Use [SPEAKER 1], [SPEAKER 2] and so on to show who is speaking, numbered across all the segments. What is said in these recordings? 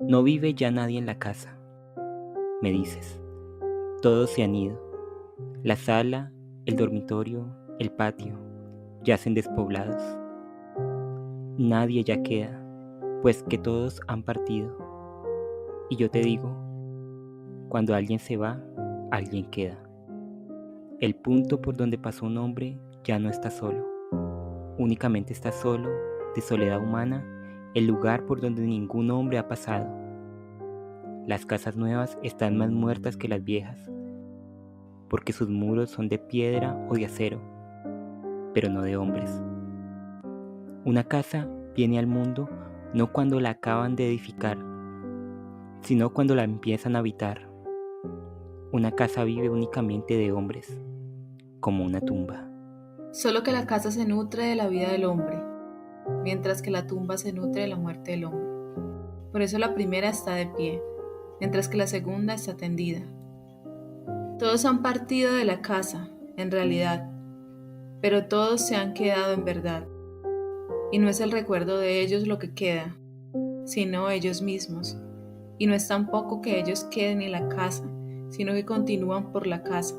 [SPEAKER 1] No vive ya nadie en la casa, me dices. Todos se han ido. La sala, el dormitorio, el patio, yacen despoblados. Nadie ya queda, pues que todos han partido. Y yo te digo, cuando alguien se va, alguien queda. El punto por donde pasó un hombre ya no está solo. Únicamente está solo, de soledad humana, el lugar por donde ningún hombre ha pasado. Las casas nuevas están más muertas que las viejas, porque sus muros son de piedra o de acero, pero no de hombres. Una casa viene al mundo no cuando la acaban de edificar, sino cuando la empiezan a habitar. Una casa vive únicamente de hombres, como una tumba.
[SPEAKER 2] Solo que la casa se nutre de la vida del hombre, mientras que la tumba se nutre de la muerte del hombre. Por eso la primera está de pie, mientras que la segunda está tendida. Todos han partido de la casa, en realidad, pero todos se han quedado en verdad. Y no es el recuerdo de ellos lo que queda, sino ellos mismos. Y no es tampoco que ellos queden en la casa, sino que continúan por la casa.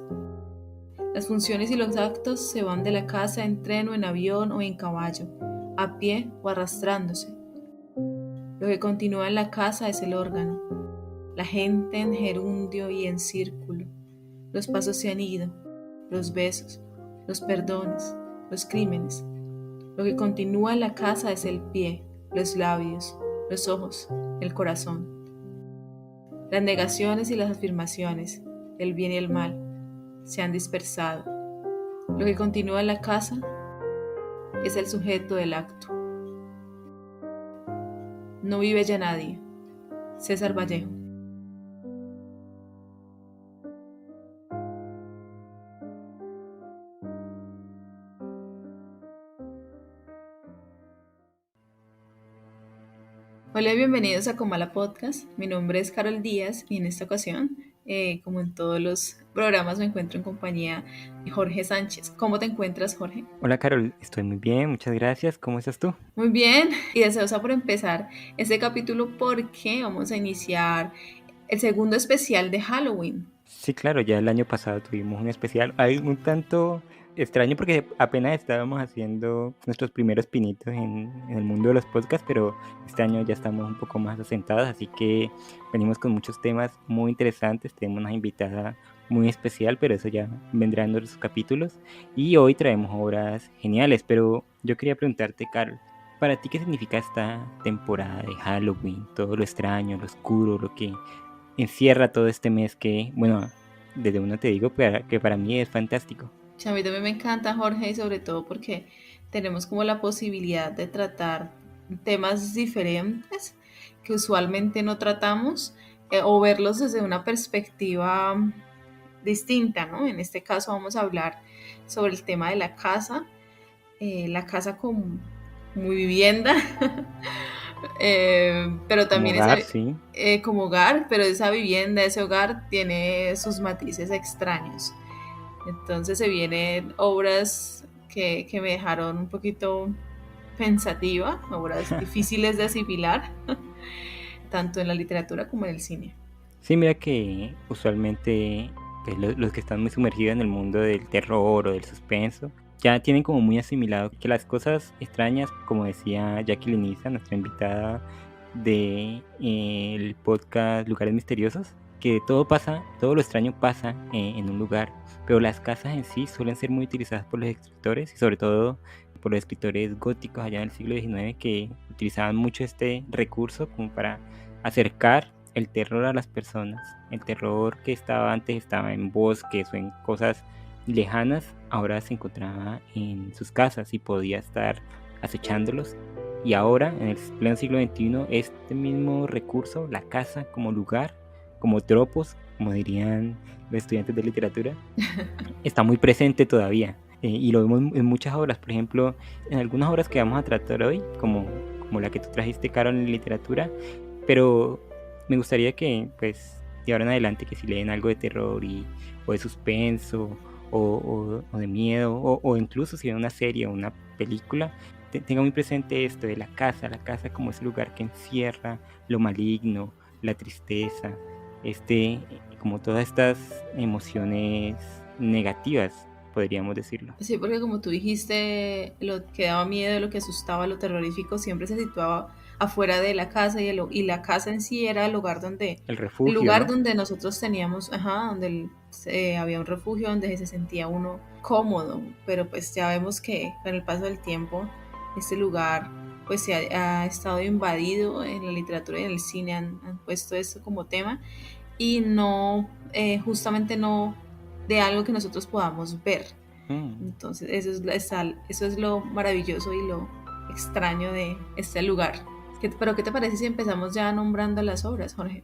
[SPEAKER 2] Las funciones y los actos se van de la casa en tren o en avión o en caballo, a pie o arrastrándose. Lo que continúa en la casa es el órgano, la gente en gerundio y en círculo. Los pasos se han ido, los besos, los perdones, los crímenes. Lo que continúa en la casa es el pie, los labios, los ojos, el corazón. Las negaciones y las afirmaciones, el bien y el mal, se han dispersado. Lo que continúa en la casa es el sujeto del acto. No vive ya nadie. César Vallejo. Hola y bienvenidos a Comala Podcast. Mi nombre es Carol Díaz y en esta ocasión, como en todos los programas, me encuentro en compañía de Jorge Sánchez. ¿Cómo te encuentras, Jorge?
[SPEAKER 1] Hola Carol, estoy muy bien, muchas gracias. ¿Cómo estás tú?
[SPEAKER 2] Muy bien y deseosa por empezar este capítulo porque vamos a iniciar el segundo especial de Halloween.
[SPEAKER 1] Sí, claro, ya el año pasado tuvimos un especial, hay un tanto extraño porque apenas estábamos haciendo nuestros primeros pinitos en el mundo de los podcasts, pero este año ya estamos un poco más asentados, así que venimos con muchos temas muy interesantes, tenemos una invitada muy especial, pero eso ya vendrá en otros capítulos, y hoy traemos obras geniales, pero yo quería preguntarte, Carol, ¿para ti qué significa esta temporada de Halloween? Todo lo extraño, lo oscuro, lo que encierra todo este mes que, bueno, desde uno te digo que para mí es fantástico.
[SPEAKER 2] O sea, a mí también me encanta, Jorge, y sobre todo porque tenemos como la posibilidad de tratar temas diferentes que usualmente no tratamos, o verlos desde una perspectiva distinta, ¿no? En este caso vamos a hablar sobre el tema de la casa como vivienda, pero
[SPEAKER 1] Como
[SPEAKER 2] también
[SPEAKER 1] hogar, sí.
[SPEAKER 2] como hogar, pero esa vivienda, ese hogar tiene sus matices extraños. Entonces se vienen obras que me dejaron un poquito pensativa, obras difíciles de asimilar, tanto en la literatura como en el cine.
[SPEAKER 1] Sí, mira que usualmente pues, los que están muy sumergidos en el mundo del terror o del suspenso ya tienen como muy asimilado que las cosas extrañas, como decía Jackie Liniza, nuestra invitada de el podcast Lugares Misteriosos, que todo pasa, todo lo extraño pasa en un lugar, pero las casas en sí suelen ser muy utilizadas por los escritores y sobre todo por los escritores góticos allá en el siglo XIX que utilizaban mucho este recurso como para acercar el terror a las personas. El terror que estaba antes estaba en bosques o en cosas lejanas, ahora se encontraba en sus casas y podía estar acechándolos. Y ahora, en el pleno siglo XXI, este mismo recurso, la casa como lugar, como tropos, como dirían los estudiantes de literatura, está muy presente todavía. Y lo vemos en muchas obras, por ejemplo, en algunas obras que vamos a tratar hoy, como la que tú trajiste, Carol, en literatura, pero me gustaría que, pues, de ahora en adelante, que si leen algo de terror o de suspenso o de miedo, o incluso si ven una serie o una película, tenga muy presente esto de la casa como ese lugar que encierra lo maligno, la tristeza, como todas estas emociones negativas, podríamos decirlo.
[SPEAKER 2] Sí, porque como tú dijiste, lo que daba miedo, lo que asustaba, lo terrorífico, siempre se situaba afuera de la casa y la casa en sí era
[SPEAKER 1] El
[SPEAKER 2] el
[SPEAKER 1] refugio,
[SPEAKER 2] lugar
[SPEAKER 1] ¿no?
[SPEAKER 2] donde nosotros teníamos, donde había un refugio, donde se sentía uno cómodo, pero pues ya vemos que con el paso del tiempo este lugar pues ha estado invadido en la literatura y en el cine, han puesto esto como tema y no, justamente no de algo que nosotros podamos ver.
[SPEAKER 1] Mm.
[SPEAKER 2] Entonces, eso es lo maravilloso y lo extraño de este lugar. Pero, ¿qué te parece si empezamos ya nombrando las obras, Jorge?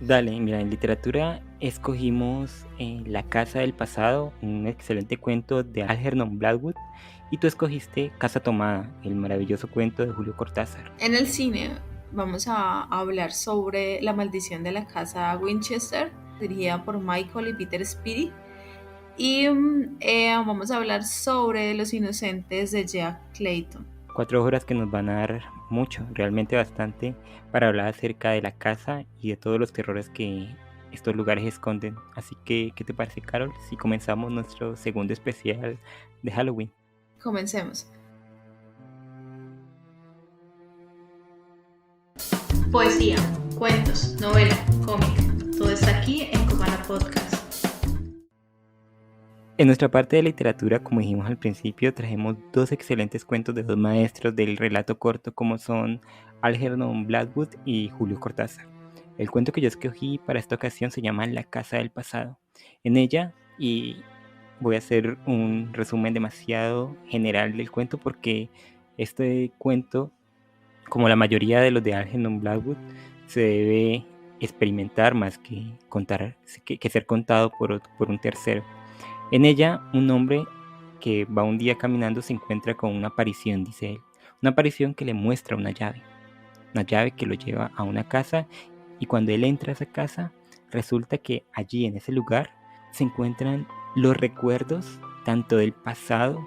[SPEAKER 1] Dale, mira, en literatura escogimos La Casa del Pasado, un excelente cuento de Algernon Blackwood, y tú escogiste Casa Tomada, el maravilloso cuento de Julio Cortázar.
[SPEAKER 2] En el cine vamos a hablar sobre La maldición de la casa Winchester, dirigida por Michael y Peter Speedy. Y vamos a hablar sobre Los Inocentes de Jack Clayton.
[SPEAKER 1] 4 horas que nos van a dar mucho, realmente bastante, para hablar acerca de la casa y de todos los terrores que estos lugares esconden. Así que, ¿qué te parece, Carol, si comenzamos nuestro segundo especial de Halloween?
[SPEAKER 2] Comencemos. Poesía, cuentos, novela, cómic. Todo está aquí en Copana Podcast.
[SPEAKER 1] En nuestra parte de literatura, como dijimos al principio, trajimos 2 excelentes cuentos de 2 maestros del relato corto como son Algernon Blackwood y Julio Cortázar. El cuento que yo escogí para esta ocasión se llama La Casa del Pasado. En ella, y voy a hacer un resumen demasiado general del cuento porque este cuento, como la mayoría de los de Algernon Blackwood, se debe experimentar más que contar, que ser contado por un tercero. En ella, un hombre que va un día caminando se encuentra con una aparición, dice él. Una aparición que le muestra una llave que lo lleva a una casa, y cuando él entra a esa casa, resulta que allí en ese lugar se encuentran los recuerdos tanto del pasado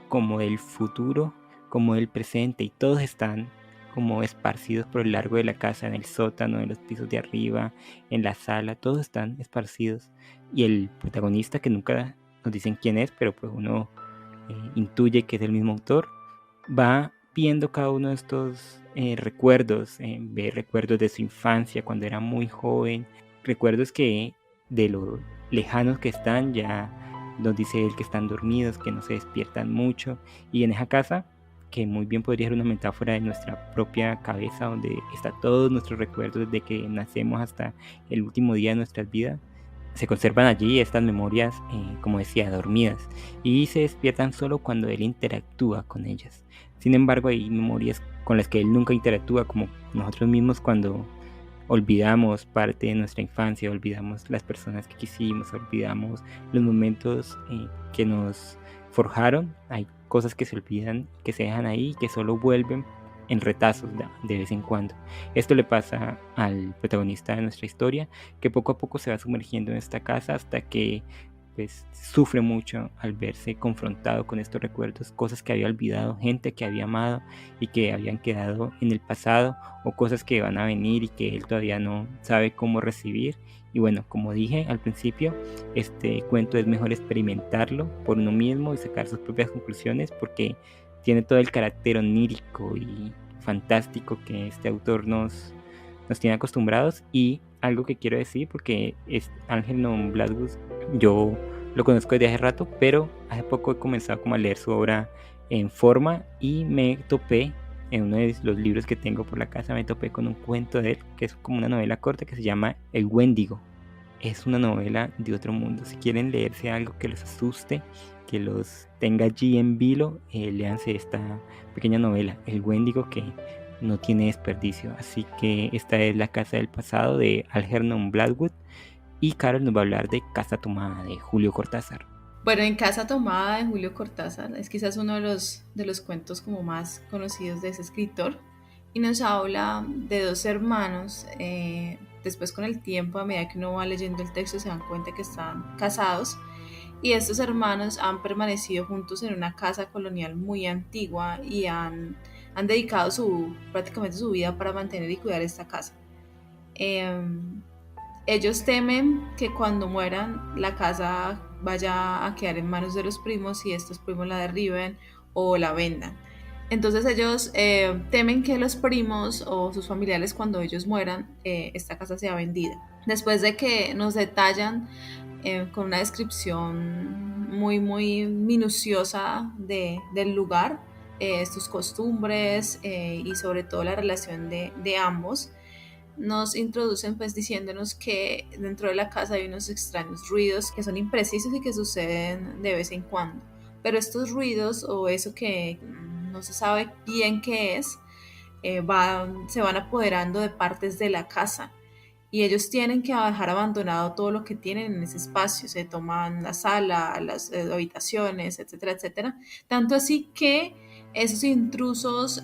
[SPEAKER 1] como del futuro, como del presente, y todos están como esparcidos por el largo de la casa, en el sótano, en los pisos de arriba, en la sala, todos están esparcidos. Y el protagonista, que nunca nos dicen quién es, pero pues uno intuye que es el mismo autor, va viendo cada uno de estos recuerdos, ve recuerdos de su infancia cuando era muy joven, recuerdos que de lo lejanos que están, ya nos dice él que están dormidos, que no se despiertan mucho, y en esa casa, que muy bien podría ser una metáfora de nuestra propia cabeza, donde está todos nuestros recuerdos desde que nacemos hasta el último día de nuestras vidas, se conservan allí estas memorias, como decía, dormidas, y se despiertan solo cuando él interactúa con ellas. Sin embargo, hay memorias con las que él nunca interactúa, como nosotros mismos cuando olvidamos parte de nuestra infancia, olvidamos las personas que quisimos, olvidamos los momentos que nos forjaron. Hay cosas que se olvidan, que se dejan ahí, que solo vuelven en retazos de vez en cuando. Esto le pasa al protagonista de nuestra historia, que poco a poco se va sumergiendo en esta casa hasta que pues sufre mucho al verse confrontado con estos recuerdos, cosas que había olvidado, gente que había amado y que habían quedado en el pasado, o cosas que van a venir y que él todavía no sabe cómo recibir. Y bueno, como dije al principio, este cuento es mejor experimentarlo por uno mismo y sacar sus propias conclusiones, porque tiene todo el carácter onírico y fantástico que este autor nos tiene acostumbrados. Y algo que quiero decir, porque es Algernon Blackwood, yo lo conozco desde hace rato, pero hace poco he comenzado como a leer su obra en forma, y me topé en uno de los libros que tengo por la casa, me topé con un cuento de él, que es como una novela corta que se llama El Wendigo. Es una novela de otro mundo. Si quieren leerse algo que los asuste, que los tenga allí en vilo, léanse esta pequeña novela, El Wendigo, que no tiene desperdicio. Así que esta es La Casa del Pasado de Algernon Blackwood, y Carol nos va a hablar de Casa Tomada de Julio Cortázar.
[SPEAKER 2] Bueno, en Casa Tomada de Julio Cortázar es quizás uno de los cuentos como más conocidos de ese escritor y nos habla de dos hermanos. Después con el tiempo, a medida que uno va leyendo el texto, se dan cuenta que están casados y estos hermanos han permanecido juntos en una casa colonial muy antigua y han dedicado prácticamente su vida para mantener y cuidar esta casa. Ellos temen que cuando mueran la casa vaya a quedar en manos de los primos y estos primos la derriben o la vendan. Entonces ellos temen que los primos o sus familiares cuando ellos mueran esta casa sea vendida. Después de que nos detallan con una descripción muy muy minuciosa del lugar, sus costumbres y sobre todo la relación de ambos, nos introducen pues diciéndonos que dentro de la casa hay unos extraños ruidos que son imprecisos y que suceden de vez en cuando. Pero estos ruidos o eso que no se sabe bien qué es, se van apoderando de partes de la casa y ellos tienen que dejar abandonado todo lo que tienen en ese espacio. Se toman la sala, las habitaciones, etcétera, etcétera. Tanto así que esos intrusos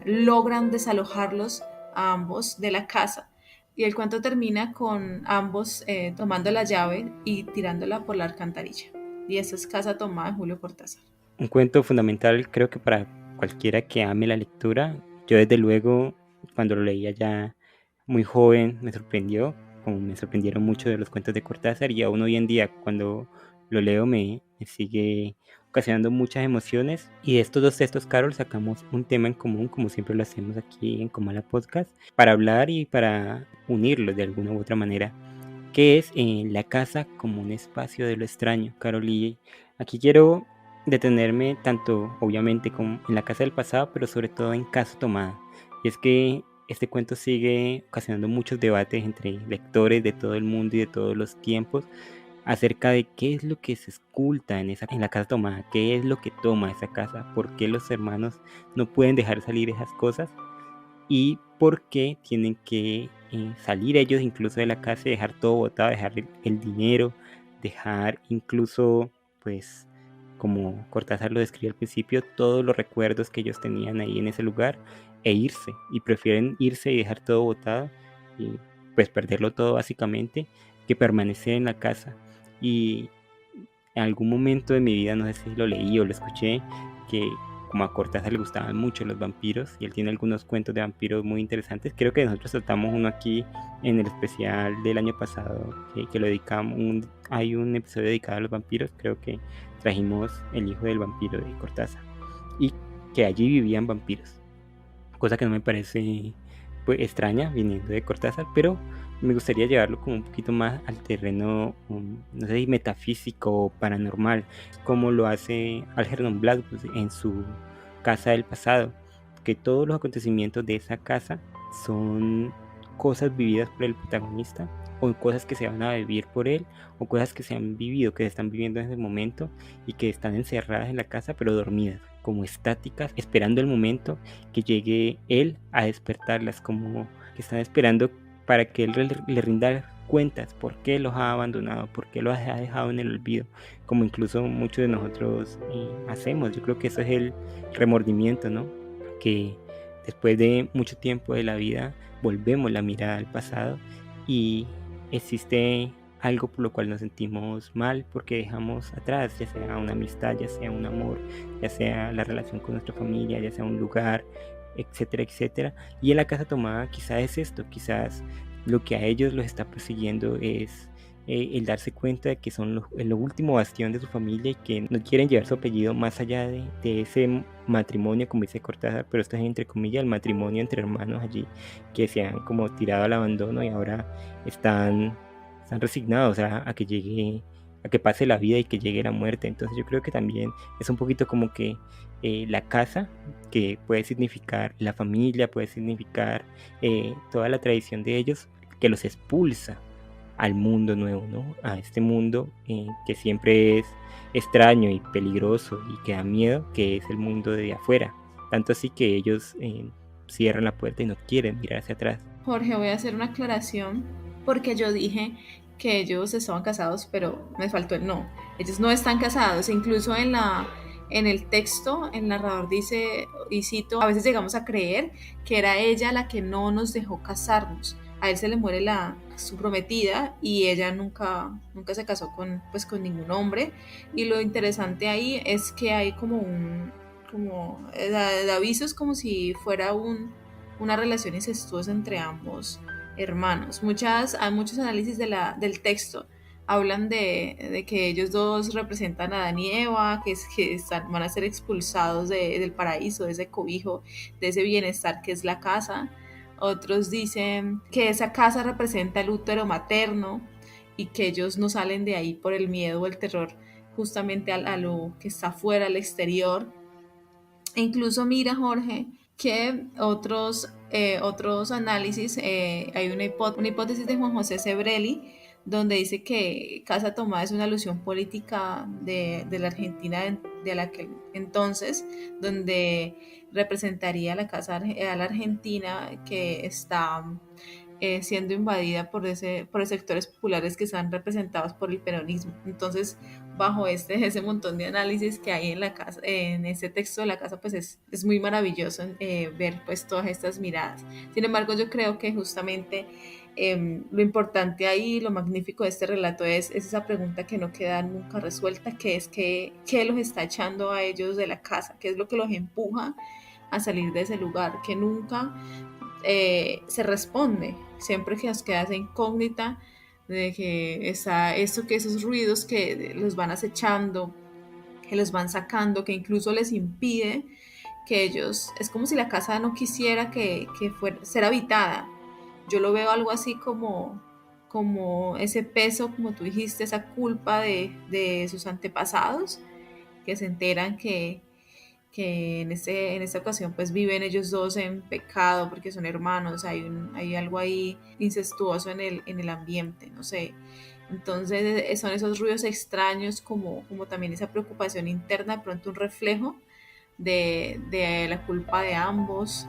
[SPEAKER 2] logran desalojarlos a ambos de la casa. Y el cuento termina con ambos tomando la llave y tirándola por la alcantarilla. Y esa es Casa Tomada de Julio Cortázar.
[SPEAKER 1] Un cuento fundamental, creo que para cualquiera que ame la lectura. Yo desde luego, cuando lo leía ya muy joven, me sorprendió, como me sorprendieron mucho de los cuentos de Cortázar, y aún hoy en día cuando lo leo me sigue ocasionando muchas emociones. Y de estos dos textos, Carol, sacamos un tema en común, como siempre lo hacemos aquí en Comala Podcast, para hablar y para unirlos de alguna u otra manera, que es la casa como un espacio de lo extraño, Carol. Y aquí quiero detenerme tanto, obviamente, como en la casa del pasado, pero sobre todo en Casa Tomada. Y es que este cuento sigue ocasionando muchos debates entre lectores de todo el mundo y de todos los tiempos acerca de qué es lo que se esculta en la Casa Tomada, qué es lo que toma esa casa, por qué los hermanos no pueden dejar salir esas cosas y por qué tienen que salir ellos incluso de la casa y dejar todo botado, dejar el dinero, dejar incluso, pues, como Cortázar lo describe al principio, todos los recuerdos que ellos tenían ahí en ese lugar e irse, y prefieren irse y dejar todo botado y pues perderlo todo básicamente, que permanecer en la casa. Y en algún momento de mi vida, no sé si lo leí o lo escuché, que como a Cortázar le gustaban mucho los vampiros y él tiene algunos cuentos de vampiros muy interesantes. Creo que nosotros tratamos uno aquí en el especial del año pasado que lo dedicamos, hay un episodio dedicado a los vampiros, creo que trajimos El hijo del vampiro de Cortázar y que allí vivían vampiros, cosa que no me parece pues extraña viniendo de Cortázar, pero me gustaría llevarlo como un poquito más al terreno, no sé, metafísico o paranormal, como lo hace Algernon Blackwood en su Casa del Pasado, que todos los acontecimientos de esa casa son cosas vividas por el protagonista, o cosas que se van a vivir por él, o cosas que se han vivido, que se están viviendo en ese momento y que están encerradas en la casa pero dormidas, como estáticas, esperando el momento que llegue él a despertarlas, como que están esperando para que él le rinda cuentas, por qué los ha abandonado, por qué los ha dejado en el olvido, como incluso muchos de nosotros hacemos. Yo creo que eso es el remordimiento, ¿no? Que después de mucho tiempo de la vida volvemos la mirada al pasado y existe algo por lo cual nos sentimos mal porque dejamos atrás, ya sea una amistad, ya sea un amor, ya sea la relación con nuestra familia, ya sea un lugar, etcétera, etcétera. Y en la Casa Tomada quizás es esto, quizás lo que a ellos los está persiguiendo es el darse cuenta de que son el último bastión de su familia y que no quieren llevar su apellido más allá de ese matrimonio, como dice Cortázar, pero esto es entre comillas el matrimonio entre hermanos allí que se han como tirado al abandono y ahora están resignados a que llegue, a que pase la vida y que llegue la muerte. Entonces yo creo que también es un poquito como que la casa, que puede significar la familia, puede significar toda la tradición de ellos, que los expulsa al mundo nuevo, ¿no? A este mundo que siempre es extraño y peligroso y que da miedo, que es el mundo de afuera. Tanto así que ellos cierran la puerta y no quieren mirar hacia atrás.
[SPEAKER 2] Jorge, voy a hacer una aclaración porque yo dije que ellos estaban casados, pero me faltó el no. Ellos no están casados, incluso en el texto el narrador dice, y cito, a veces llegamos a creer que era ella la que no nos dejó casarnos. A él se le muere la su prometida, y ella nunca se casó con ningún hombre. Y lo interesante ahí es que hay como de avisos como si fuera una relación incestuosa entre ambos hermanos. Hay muchos análisis del texto hablan de que ellos dos representan a Adán y Eva, van a ser expulsados del paraíso, de ese cobijo, de ese bienestar que es la casa. Otros dicen que esa casa representa el útero materno y que ellos no salen de ahí por el miedo o el terror justamente a lo que está afuera, al exterior. E incluso mira, Jorge, que otros análisis, hay una hipótesis de Juan José Sebrelli, donde dice que Casa Tomada es una alusión política de la Argentina de la que entonces, donde representaría a la Argentina que está siendo invadida por sectores populares que están representados por el peronismo. Entonces, bajo ese montón de análisis que hay en la casa, en ese texto de la casa, pues es muy maravilloso ver pues todas estas miradas. Sin embargo, yo creo que justamente lo importante ahí, lo magnífico de este relato es esa pregunta que no queda nunca resuelta, que es qué los está echando a ellos de la casa, qué es lo que los empuja a salir de ese lugar, que nunca se responde, siempre que nos queda esa incógnita de que que esos ruidos que los van acechando, que los van sacando, que incluso les impide que ellos, es como si la casa no quisiera que fuera ser habitada. Yo lo veo algo así como ese peso, como tú dijiste, esa culpa de sus antepasados, que se enteran que en esta ocasión pues viven ellos dos en pecado porque son hermanos, hay algo ahí incestuoso en el ambiente, no sé. Entonces son esos ruidos extraños como también esa preocupación interna, de pronto un reflejo de la culpa de ambos,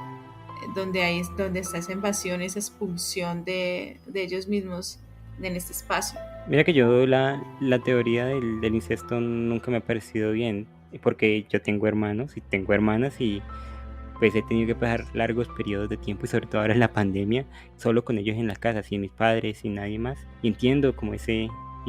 [SPEAKER 2] donde está esa invasión, esa expulsión de ellos mismos en este espacio.
[SPEAKER 1] Mira que yo la teoría del incesto nunca me ha parecido bien, porque yo tengo hermanos y tengo hermanas y pues he tenido que pasar largos periodos de tiempo y sobre todo ahora en la pandemia, solo con ellos en la casa, sin mis padres, sin nadie más. Y entiendo como y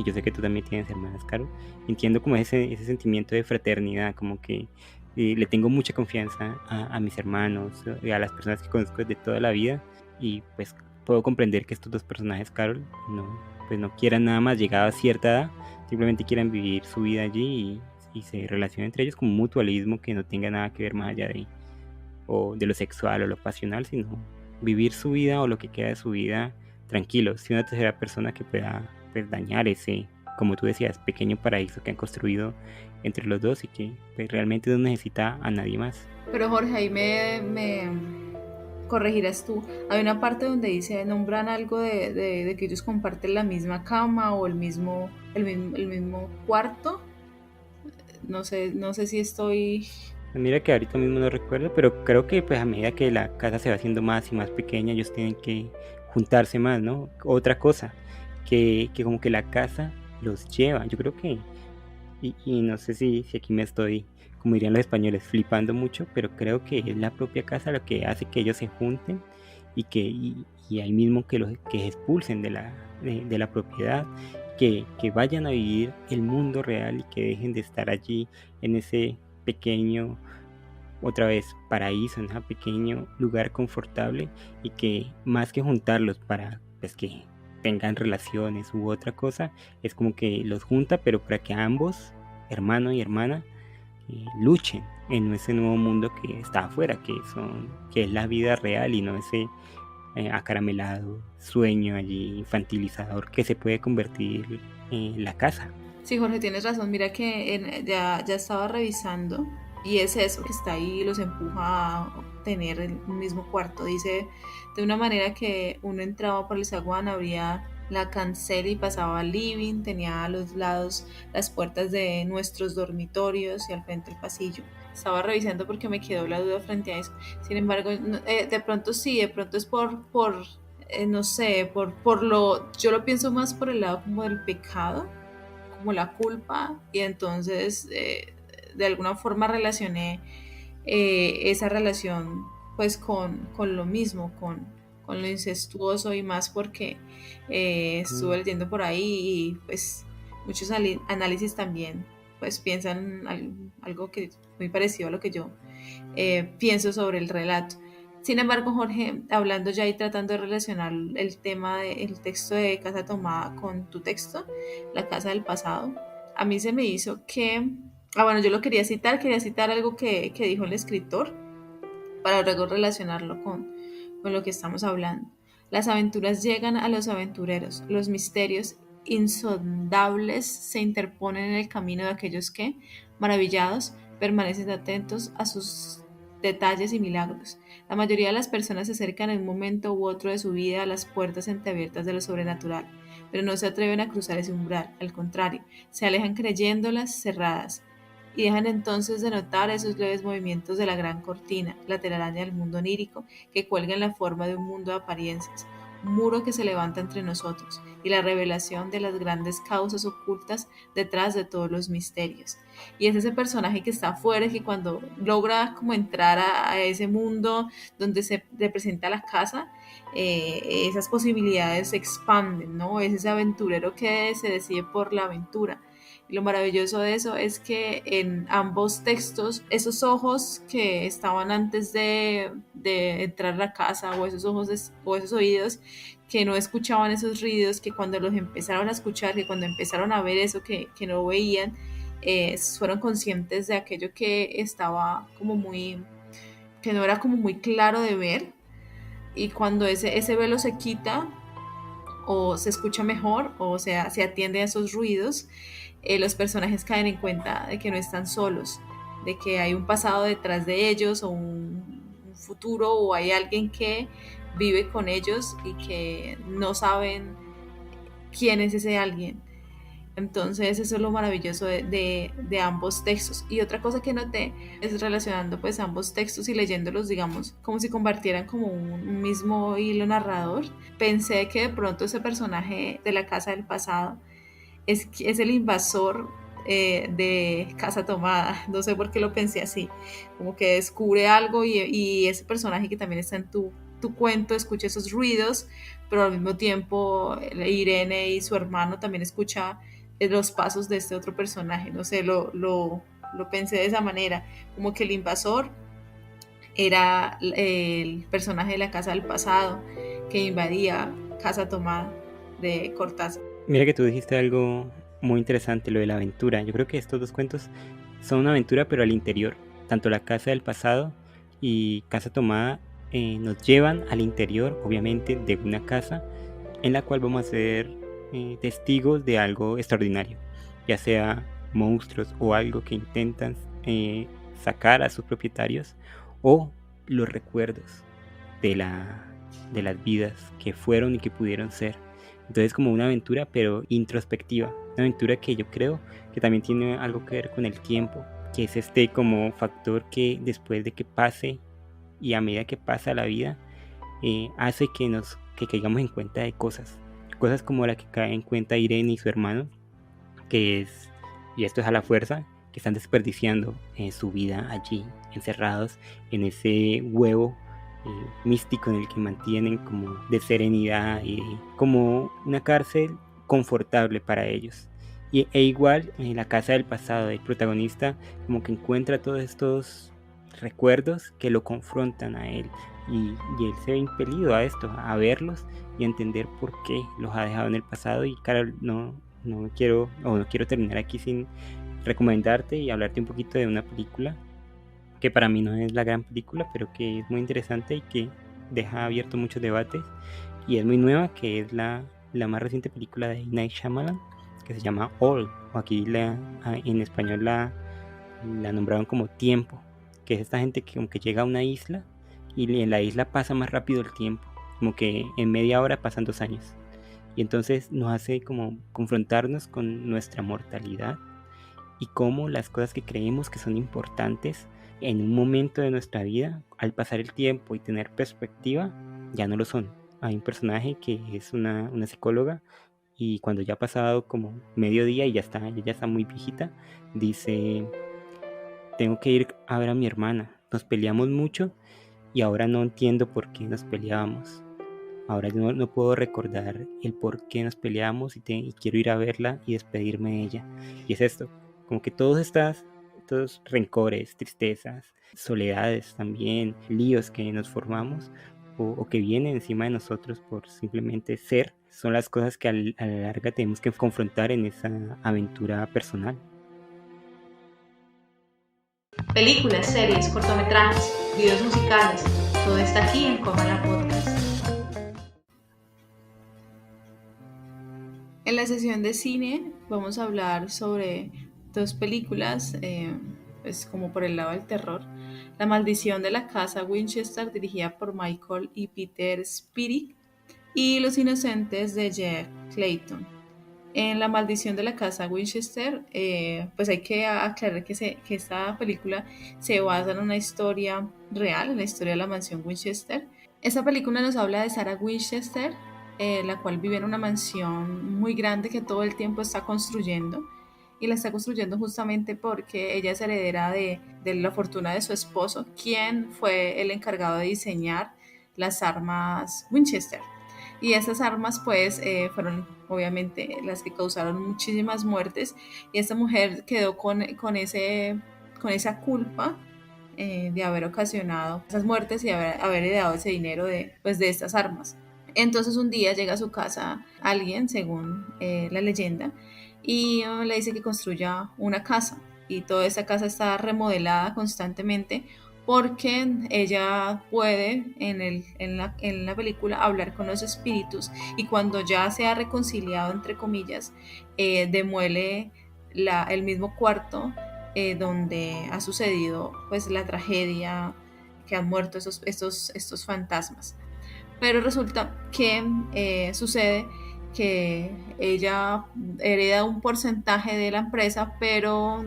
[SPEAKER 1] yo sé que tú también tienes hermanas, Caro, entiendo como ese sentimiento de fraternidad, como que le tengo mucha confianza a mis hermanos, a las personas que conozco de toda la vida y pues puedo comprender que estos dos personajes, Carol, pues no quieran nada más llegado a cierta edad, simplemente quieran vivir su vida allí y se relacionen entre ellos como un mutualismo que no tenga nada que ver más allá o de lo sexual o lo pasional, sino vivir su vida o lo que queda de su vida tranquilo, sin una tercera persona que pueda pues, dañar ese, como tú decías, pequeño paraíso que han construido entre los dos y que pues, realmente no necesita a nadie más.
[SPEAKER 2] Pero Jorge, ahí me corregirás tú. Hay una parte donde nombran algo de que ellos comparten la misma cama o el mismo cuarto. No sé si estoy.
[SPEAKER 1] Mira que ahorita mismo no recuerdo, pero creo que pues a medida que la casa se va haciendo más y más pequeña, ellos tienen que juntarse más, ¿no? Otra cosa, que como que la casa los lleva, yo creo que, y no sé si aquí me estoy, como dirían los españoles, flipando mucho, pero creo que es la propia casa lo que hace que ellos se junten y ahí mismo que expulsen de la propiedad, que vayan a vivir el mundo real y que dejen de estar allí en ese pequeño, otra vez, paraíso, en ese pequeño lugar confortable y que más que juntarlos para pues que tengan relaciones u otra cosa, es como que los junta, pero para que ambos, hermano y hermana, luchen en ese nuevo mundo que está afuera, que es la vida real y no ese acaramelado sueño allí infantilizador que se puede convertir en la casa.
[SPEAKER 2] Sí, Jorge, tienes razón. Mira que ya estaba revisando y es eso que está ahí, los empuja a tener el mismo cuarto. Dice de una manera que uno entraba por el zaguán, abría la cancela y pasaba al living, tenía a los lados las puertas de nuestros dormitorios y al frente el pasillo. Estaba revisando porque me quedó la duda frente a eso. Sin embargo, de pronto sí, de pronto es no sé, yo lo pienso más por el lado como del pecado, como la culpa, y entonces de alguna forma relacioné esa relación pues con lo mismo, con con lo incestuoso y más porque estuve leyendo por ahí y pues muchos análisis también pues piensan algo que muy parecido a lo que yo pienso sobre el relato. Sin embargo, Jorge, hablando ya y tratando de relacionar el tema del texto de Casa Tomada con tu texto, La Casa del Pasado, a mí se me hizo que, bueno, yo lo quería citar algo que dijo el escritor para luego relacionarlo con lo que estamos hablando. Las aventuras llegan a los aventureros, los misterios insondables se interponen en el camino de aquellos que, maravillados, permanecen atentos a sus detalles y milagros. La mayoría de las personas se acercan en un momento u otro de su vida a las puertas entreabiertas de lo sobrenatural, pero no se atreven a cruzar ese umbral, al contrario, se alejan creyéndolas cerradas y dejan entonces de notar esos leves movimientos de la gran cortina, la telaraña del mundo onírico, que cuelga en la forma de un mundo de apariencias, un muro que se levanta entre nosotros, y la revelación de las grandes causas ocultas detrás de todos los misterios. Y es ese personaje que está afuera y que cuando logra como entrar a ese mundo donde se representa la casa, esas posibilidades se expanden, ¿no? Es ese aventurero que se decide por la aventura. Y lo maravilloso de eso es que en ambos textos, esos ojos que estaban antes de entrar a la casa, o esos ojos o esos oídos que no escuchaban esos ruidos, que cuando los empezaron a escuchar, que cuando empezaron a ver eso que no veían, fueron conscientes de aquello que estaba como muy, que no era como muy claro de ver. Y cuando ese velo se quita, o se escucha mejor, o sea, se atiende a esos ruidos, los personajes caen en cuenta de que no están solos, de que hay un pasado detrás de ellos o un futuro o hay alguien que vive con ellos y que no saben quién es ese alguien. Entonces eso es lo maravilloso de ambos textos. Y otra cosa que noté es relacionando pues ambos textos y leyéndolos, digamos, como si compartieran como un mismo hilo narrador. Pensé que de pronto ese personaje de la Casa del Pasado es el invasor de Casa Tomada. No sé por qué lo pensé así. Como que descubre algo y ese personaje que también está en tu cuento escucha esos ruidos, pero al mismo tiempo Irene y su hermano también escucha los pasos de este otro personaje. No sé, lo pensé de esa manera. Como que el invasor era el personaje de la Casa del Pasado que invadía Casa Tomada de Cortázar.
[SPEAKER 1] Mira que tú dijiste algo muy interesante, lo de la aventura. Yo creo que estos dos cuentos son una aventura, pero al interior. Tanto La Casa del Pasado y Casa Tomada nos llevan al interior, obviamente, de una casa en la cual vamos a ser testigos de algo extraordinario, ya sea monstruos o algo que intentan sacar a sus propietarios, o los recuerdos de las vidas que fueron y que pudieron ser. Entonces, como una aventura pero introspectiva, una aventura que yo creo que también tiene algo que ver con el tiempo, que es este como factor que después de que pase y a medida que pasa la vida, hace que caigamos en cuenta de cosas como la que cae en cuenta Irene y su hermano, que es, y esto es a la fuerza, que están desperdiciando su vida allí, encerrados en ese huevo místico en el que mantienen como de serenidad y como una cárcel confortable para ellos. E igual en la casa del pasado, el protagonista como que encuentra todos estos recuerdos que lo confrontan a él y él se ve impelido a esto, a verlos y a entender por qué los ha dejado en el pasado. Y Carol, no quiero terminar aquí sin recomendarte y hablarte un poquito de una película que para mí no es la gran película, pero que es muy interesante y que deja abierto muchos debates y es muy nueva, que es la más reciente película de Night Shyamalan, que se llama All, o aquí en español la nombraron como Tiempo, que es esta gente que como que llega a una isla y en la isla pasa más rápido el tiempo, como que en media hora pasan 2 años, y entonces nos hace como confrontarnos con nuestra mortalidad y cómo las cosas que creemos que son importantes en un momento de nuestra vida, al pasar el tiempo y tener perspectiva, ya no lo son. Hay un personaje que es una psicóloga y cuando ya ha pasado como medio día y ella ya está muy viejita, dice: tengo que ir a ver a mi hermana, nos peleamos mucho y ahora no entiendo por qué nos peleábamos. Ahora yo no puedo recordar el por qué nos peleamos y quiero ir a verla y despedirme de ella. Y es esto, como que estos rencores, tristezas, soledades también, líos que nos formamos o que vienen encima de nosotros por simplemente ser, son las cosas que a la larga tenemos que confrontar en esa aventura personal.
[SPEAKER 2] Películas, series, cortometrajes, videos musicales, todo está aquí en Comala Podcast. En la sesión de cine vamos a hablar sobre dos películas, pues como por el lado del terror. La maldición de la casa Winchester, dirigida por Michael y Peter Spirig, y Los inocentes de Jack Clayton. En La maldición de la casa Winchester, pues hay que aclarar que esta película se basa en una historia real, en la historia de la mansión Winchester. Esta película nos habla de Sarah Winchester, la cual vive en una mansión muy grande que todo el tiempo está construyendo, y la está construyendo justamente porque ella es heredera de la fortuna de su esposo, quien fue el encargado de diseñar las armas Winchester. Y esas armas pues fueron obviamente las que causaron muchísimas muertes, y esta mujer quedó con esa culpa de haber ocasionado esas muertes y haber heredado ese dinero pues, de estas armas. Entonces un día llega a su casa alguien, según la leyenda, y le dice que construya una casa, y toda esa casa está remodelada constantemente porque ella puede en la película hablar con los espíritus, y cuando ya se ha reconciliado entre comillas, demuele el mismo cuarto donde ha sucedido pues la tragedia, que han muerto estos fantasmas. Pero resulta que sucede que ella hereda un porcentaje de la empresa, pero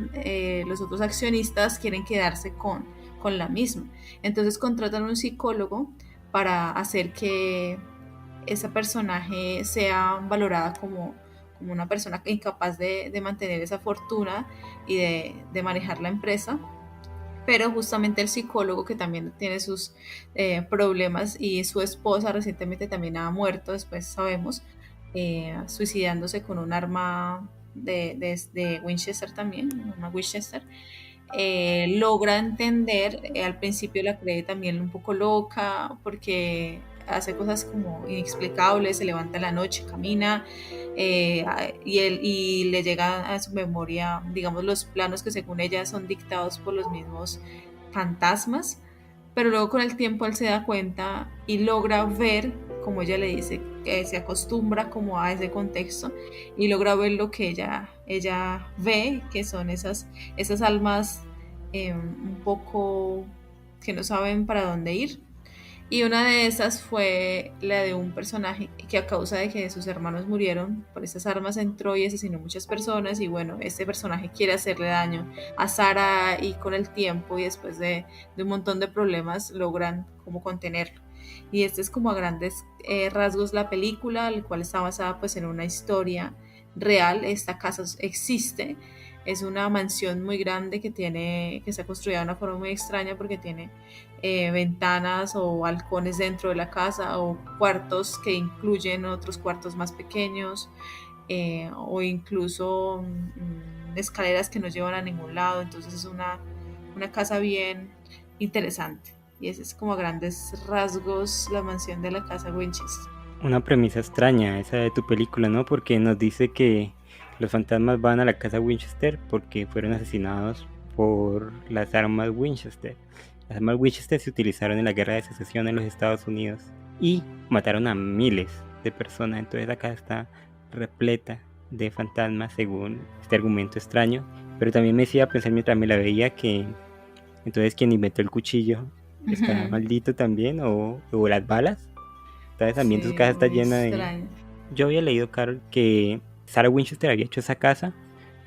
[SPEAKER 2] los otros accionistas quieren quedarse con la misma. Entonces contratan un psicólogo para hacer que esa personaje sea valorada como una persona incapaz de mantener esa fortuna y de manejar la empresa. Pero justamente el psicólogo, que también tiene sus problemas, y su esposa recientemente también ha muerto, después sabemos, suicidándose con un arma de Winchester también, una Winchester, logra entender, al principio la cree también un poco loca porque hace cosas como inexplicables, se levanta en la noche, camina, y le llega a su memoria, digamos, los planos que según ella son dictados por los mismos fantasmas, pero luego con el tiempo él se da cuenta y logra ver, como ella le dice, que se acostumbra como a ese contexto, y logra ver lo que ella ve, que son esas almas un poco que no saben para dónde ir. Y una de esas fue la de un personaje que, a causa de que sus hermanos murieron por esas armas, entró y asesinó muchas personas, y bueno, este personaje quiere hacerle daño a Sarah, y con el tiempo y después de un montón de problemas logran como contenerlo. Y este es como a grandes rasgos la película, el cual está basada pues en una historia real. Esta casa existe, es una mansión muy grande que está construida de una forma muy extraña porque tiene ventanas o balcones dentro de la casa, o cuartos que incluyen otros cuartos más pequeños, o incluso escaleras que no llevan a ningún lado. Entonces es una casa bien interesante, y ese es como a grandes rasgos la mansión de la casa Winchester.
[SPEAKER 1] Una premisa extraña esa de tu película, ¿no? Porque nos dice que los fantasmas van a la casa Winchester porque fueron asesinados por las armas Winchester. Las armas Winchester se utilizaron en la guerra de secesión en los Estados Unidos y mataron a miles de personas. Entonces la casa está repleta de fantasmas según este argumento extraño. Pero también me hacía pensar mientras me la veía que entonces quien inventó el cuchillo está maldito también, o las balas. Entonces también su casa está llena de... Yo había leído, Carol, que Sarah Winchester había hecho esa casa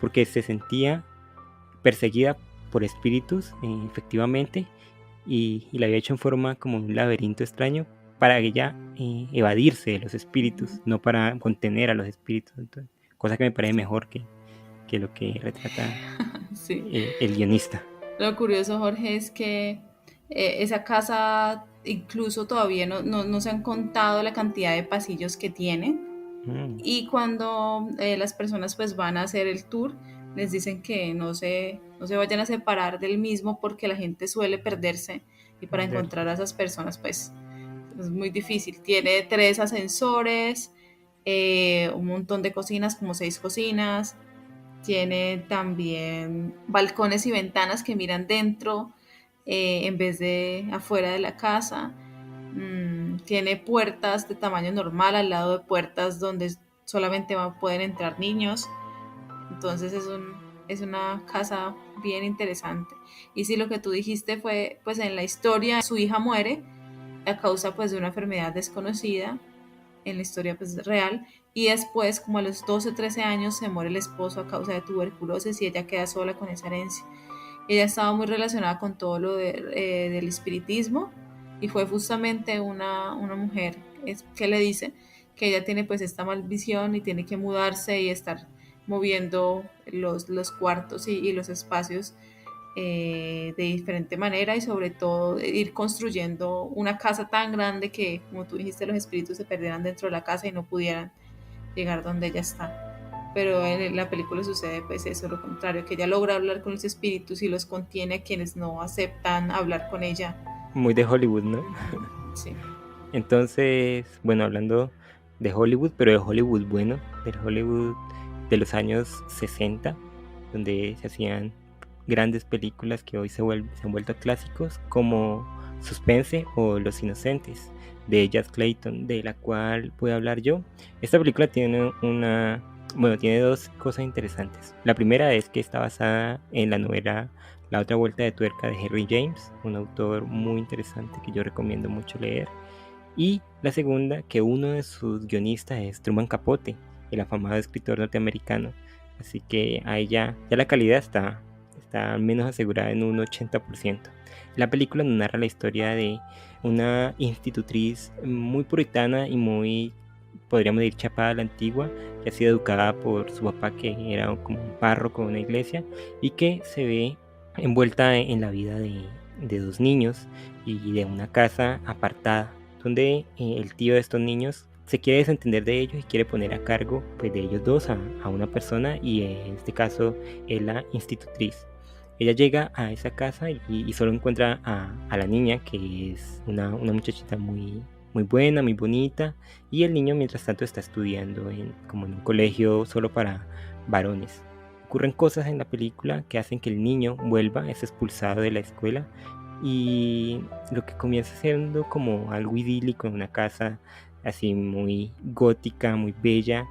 [SPEAKER 1] porque se sentía perseguida por espíritus, efectivamente, y la había hecho en forma como un laberinto extraño para ella evadirse de los espíritus, no para contener a los espíritus. Entonces, cosa que me parece mejor que lo que retrata
[SPEAKER 2] sí.
[SPEAKER 1] el guionista.
[SPEAKER 2] Lo curioso, Jorge, es que esa casa incluso todavía no se han contado la cantidad de pasillos que tiene.
[SPEAKER 1] Mm,
[SPEAKER 2] Y cuando las personas pues van a hacer el tour, les dicen que no se vayan a separar del mismo porque la gente suele perderse y para
[SPEAKER 1] del-
[SPEAKER 2] encontrar a esas personas pues es muy difícil. Tiene 3 ascensores, un montón de cocinas, como 6 cocinas. Tiene también balcones y ventanas que miran dentro en vez de afuera de la casa. Tiene puertas de tamaño normal al lado de puertas donde solamente pueden entrar niños. Entonces es una casa bien interesante. Y si lo que tú dijiste fue, pues en la historia su hija muere a causa pues de una enfermedad desconocida, en la historia pues real, y después como a los 12 o 13 años se muere el esposo a causa de tuberculosis y ella queda sola con esa herencia. Ella estaba muy relacionada con todo lo del espiritismo y fue justamente una mujer que le dice que ella tiene pues esta maldición y tiene que mudarse y estar moviendo los cuartos y los espacios de diferente manera y sobre todo ir construyendo una casa tan grande que, como tú dijiste, los espíritus se perdieran dentro de la casa y no pudieran llegar donde ella está. Pero en la película sucede pues eso, lo contrario, que ella logra hablar con los espíritus y los contiene a quienes no aceptan hablar con ella.
[SPEAKER 1] muy de Hollywood, ¿no?
[SPEAKER 2] Ujú, sí.
[SPEAKER 1] Entonces, bueno, hablando de Hollywood, pero de Hollywood bueno, del Hollywood de los años 60, donde se hacían grandes películas que hoy se han vuelto clásicos, como Suspense o Los Inocentes, de Jazz Clayton, de la cual voy a hablar yo. Esta película tiene dos cosas interesantes. La primera es que está basada en la novela La otra vuelta de tuerca de Henry James, un autor muy interesante que yo recomiendo mucho leer. Y la segunda, que uno de sus guionistas es Truman Capote, el afamado escritor norteamericano. Así que ahí ya la calidad está al menos asegurada en un 80%. La película nos narra la historia de una institutriz muy puritana y muy, podríamos decir, chapada a la antigua, que ha sido educada por su papá, que era como un párroco de una iglesia, y que se ve envuelta en la vida de dos niños y de una casa apartada donde el tío de estos niños se quiere desentender de ellos y quiere poner a cargo pues, de ellos dos a una persona, y en este caso es la institutriz. Ella llega a esa casa y solo encuentra a la niña, que es una muchachita muy buena, muy bonita, y el niño mientras tanto está estudiando como en un colegio solo para varones. Ocurren cosas en la película que hacen que el niño vuelva, es expulsado de la escuela, y lo que comienza siendo como algo idílico en una casa así muy gótica, muy bella,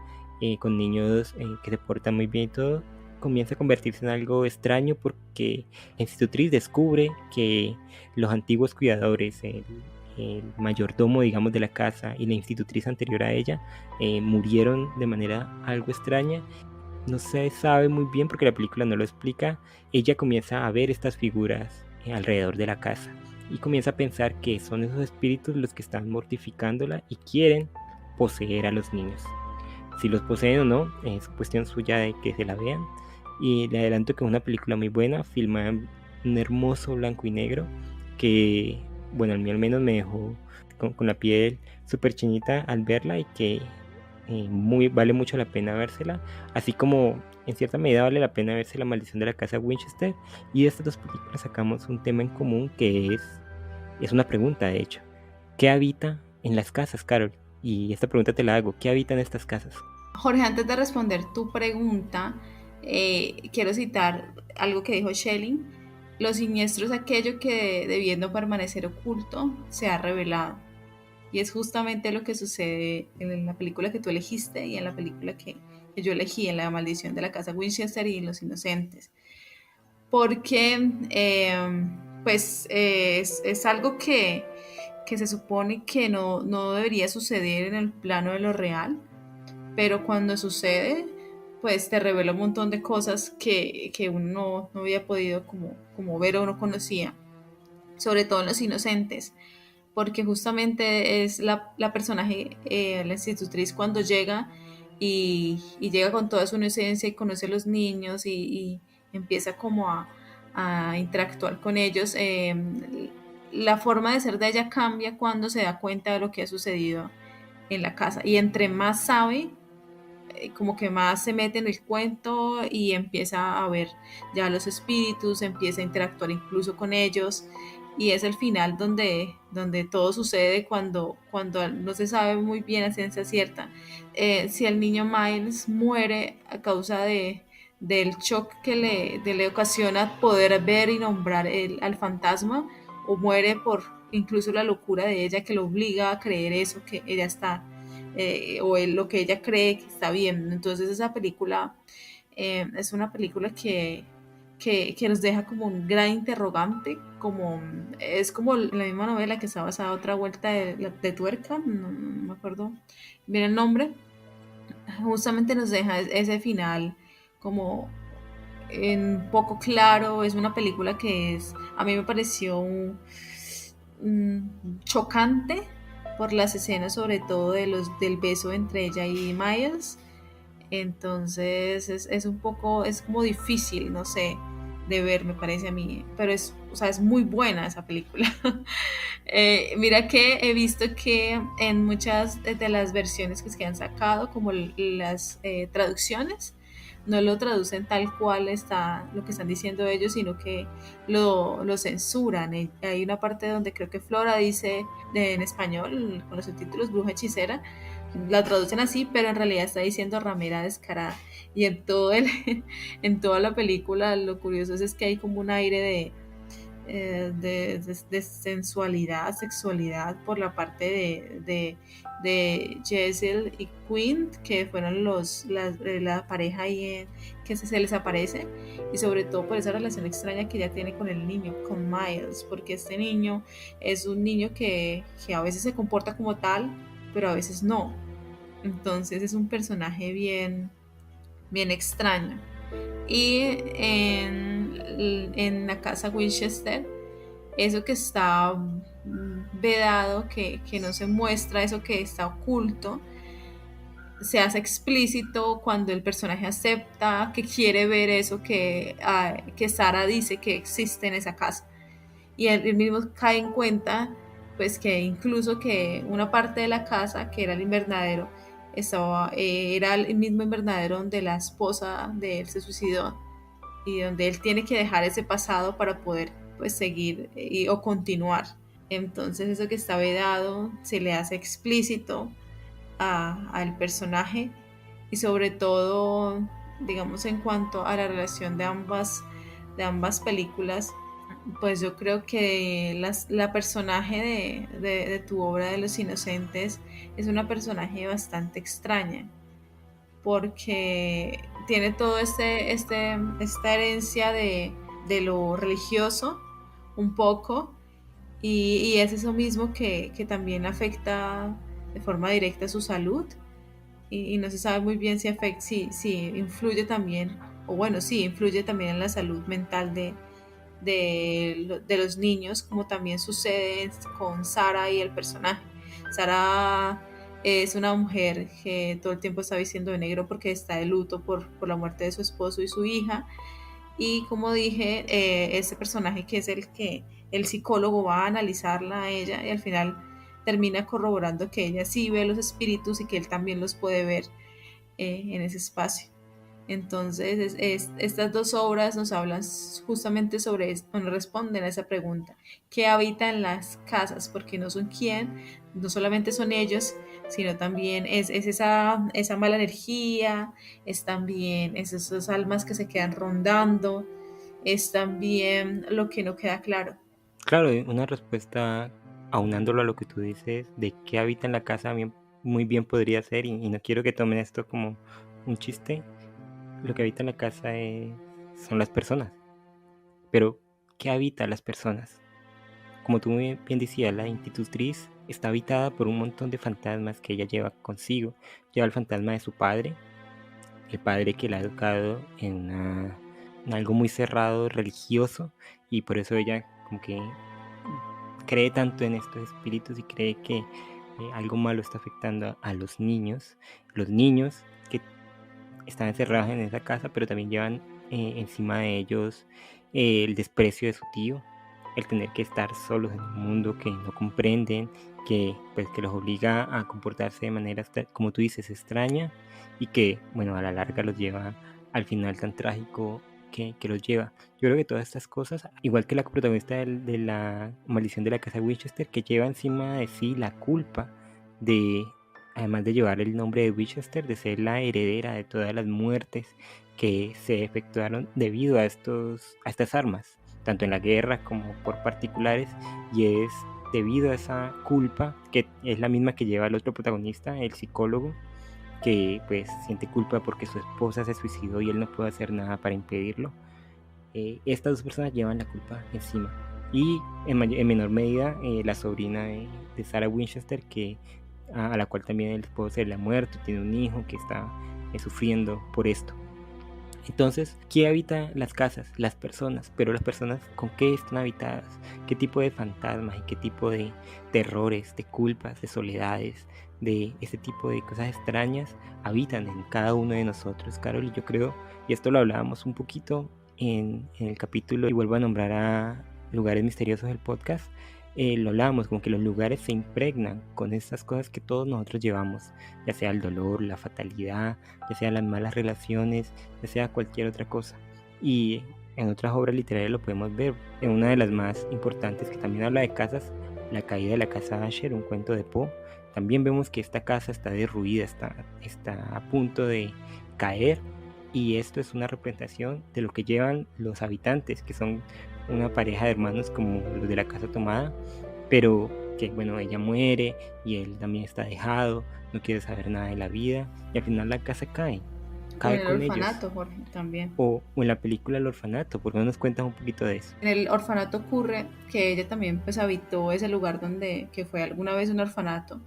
[SPEAKER 1] con niños que se portan muy bien y todo, comienza a convertirse en algo extraño porque la institutriz descubre que los antiguos cuidadores, el mayordomo, digamos, de la casa y la institutriz anterior a ella, murieron de manera algo extraña. No se sabe muy bien porque la película no lo explica. Ella comienza a ver estas figuras alrededor de la casa y comienza a pensar que son esos espíritus los que están mortificándola y quieren poseer a los niños. Si los poseen o no es cuestión suya de que se la vean. Y le adelanto que es una película muy buena, filmada en un hermoso blanco y negro, que, bueno, a mí al menos me dejó con la piel súper chinita al verla, y que vale mucho la pena vérsela, así como en cierta medida vale la pena verse La maldición de la casa Winchester. Y de estas dos películas sacamos un tema en común que es una pregunta, de hecho: ¿qué habita en las casas, Carol? Y esta pregunta te la hago: ¿qué habita en estas casas?
[SPEAKER 2] Jorge, antes de responder tu pregunta, quiero citar algo que dijo Schelling. Lo siniestro es aquello que, debiendo permanecer oculto, se ha revelado. Y es justamente lo que sucede en la película que tú elegiste y en la película que yo elegí, en La maldición de la casa Winchester y en Los Inocentes. Porque es algo que se supone que no debería suceder en el plano de lo real, pero cuando sucede, pues te revela un montón de cosas que uno no había podido como ver o no conocía, sobre todo en Los Inocentes, porque justamente es la personaje, la institutriz, cuando llega y llega con toda su inocencia y conoce a los niños y empieza como a interactuar con ellos. la forma de ser de ella cambia cuando se da cuenta de lo que ha sucedido en la casa. Y entre más sabe, como que más se mete en el cuento y empieza a ver ya los espíritus, empieza a interactuar incluso con ellos. Y es el final donde todo sucede cuando no se sabe muy bien a ciencia cierta si el niño Miles muere a causa del shock le ocasiona poder ver y nombrar al fantasma, o muere por incluso la locura de ella que lo obliga a creer eso, que ella está, lo que ella cree que está bien. Entonces esa película es una película que nos deja como un gran interrogante, es como la misma novela que está basada en Otra vuelta de tuerca, no me acuerdo bien el nombre. Justamente nos deja ese final como en poco claro. Es una película que a mí me pareció chocante por las escenas, sobre todo del beso entre ella y Miles. Entonces es un poco, es como difícil, no sé, de ver, me parece a mí, pero o sea, es muy buena esa película. Mira que he visto que en muchas de las versiones que se han sacado, como las traducciones, no lo traducen tal cual está lo que están diciendo ellos, sino que lo censuran. Hay una parte donde creo que Flora dice en español, con los subtítulos, bruja hechicera, la traducen así, pero en realidad está diciendo ramera descarada. Y en toda la película lo curioso es que hay como un aire de sensualidad, sexualidad por la parte de Jessel y Quinn, que fueron la pareja ahí que se les aparece, y sobre todo por esa relación extraña que ella tiene con el niño, con Miles, porque este niño es un niño que a veces se comporta como tal, pero a veces no. Entonces es un personaje bien extraño. Y en la casa Winchester, eso que está vedado, que no se muestra, eso que está oculto, se hace explícito cuando el personaje acepta que quiere ver eso que Sara dice que existe en esa casa. Y él mismo cae en cuenta, pues, que incluso que una parte de la casa, que era el invernadero, era el mismo invernadero donde la esposa de él se suicidó, y donde él tiene que dejar ese pasado para poder, pues, seguir o continuar. Entonces eso que está vedado se le hace explícito al personaje, y sobre todo, digamos, en cuanto a la relación de ambas películas, pues yo creo que la personaje de tu obra de Los Inocentes es una personaje bastante extraña, porque tiene todo esta herencia de lo religioso un poco, y es eso mismo que también afecta de forma directa su salud, y no se sabe muy bien si influye también, o bueno, sí, influye también en la salud mental de los niños, como también sucede con Sara y el personaje. Sara es una mujer que todo el tiempo está vistiendo de negro porque está de luto por la muerte de su esposo y su hija. Y como dije, ese personaje que es el psicólogo va a analizarla a ella, y al final termina corroborando que ella sí ve los espíritus y que él también los puede ver en ese espacio. Entonces, estas dos obras nos hablan justamente sobre esto, nos responden a esa pregunta: ¿qué habita en las casas? Porque no son quién, no solamente son ellos, sino también es esa mala energía, es también esas almas que se quedan rondando, es también lo que no queda claro.
[SPEAKER 1] Claro, una respuesta aunándolo a lo que tú dices de qué habita en la casa muy bien podría ser, y no quiero que tomen esto como un chiste. Lo que habita en la casa son las personas. Pero, ¿qué habita a las personas? Como tú muy bien decías, la institutriz está habitada por un montón de fantasmas que ella lleva consigo. Lleva el fantasma de su padre, el padre que la ha educado en algo muy cerrado, religioso, y por eso ella como que cree tanto en estos espíritus y cree que algo malo está afectando a los niños que están encerrados en esa casa, pero también llevan encima de ellos el desprecio de su tío, el tener que estar solos en un mundo que no comprenden, que los obliga a comportarse de manera, como tú dices, extraña, y que, bueno, a la larga los lleva al final tan trágico que los lleva. Yo creo que todas estas cosas, igual que la protagonista de la maldición de la casa Winchester, que lleva encima de sí la culpa de, además de llevar el nombre de Winchester, de ser la heredera de todas las muertes que se efectuaron debido a estas armas, tanto en la guerra como por particulares, y es debido a esa culpa, que es la misma que lleva el otro protagonista, el psicólogo, que pues siente culpa porque su esposa se suicidó y él no puede hacer nada para impedirlo. Estas dos personas llevan la culpa encima. Y en menor medida la sobrina de Sarah Winchester, a la cual también el esposo se le ha muerto, tiene un hijo que está sufriendo por esto. Entonces, ¿qué habita las casas? Las personas. Pero las personas, ¿con qué están habitadas? ¿Qué tipo de fantasmas y qué tipo de terrores, de culpas, de soledades, de ese tipo de cosas extrañas habitan en cada uno de nosotros, Carol? Y yo creo, y esto lo hablábamos un poquito en el capítulo, y vuelvo a nombrar a Lugares Misteriosos del podcast, lo hablábamos, como que los lugares se impregnan con estas cosas que todos nosotros llevamos, ya sea el dolor, la fatalidad, ya sea las malas relaciones, ya sea cualquier otra cosa. Y en otras obras literarias lo podemos ver. En una de las más importantes, que también habla de casas, La caída de la casa Asher, un cuento de Poe, también vemos que esta casa está derruida, está a punto de caer, y esto es una representación de lo que llevan los habitantes, que son una pareja de hermanos como los de la casa tomada, pero que bueno, ella muere y él también está dejado, no quiere saber nada de la vida, y al final la casa cae
[SPEAKER 2] O en el
[SPEAKER 1] con ellos.
[SPEAKER 2] orfanato, Jorge, también.
[SPEAKER 1] O en la película El Orfanato, ¿por qué no nos cuentas un poquito de eso?
[SPEAKER 2] En el orfanato ocurre que ella también pues habitó ese lugar que fue alguna vez un orfanato,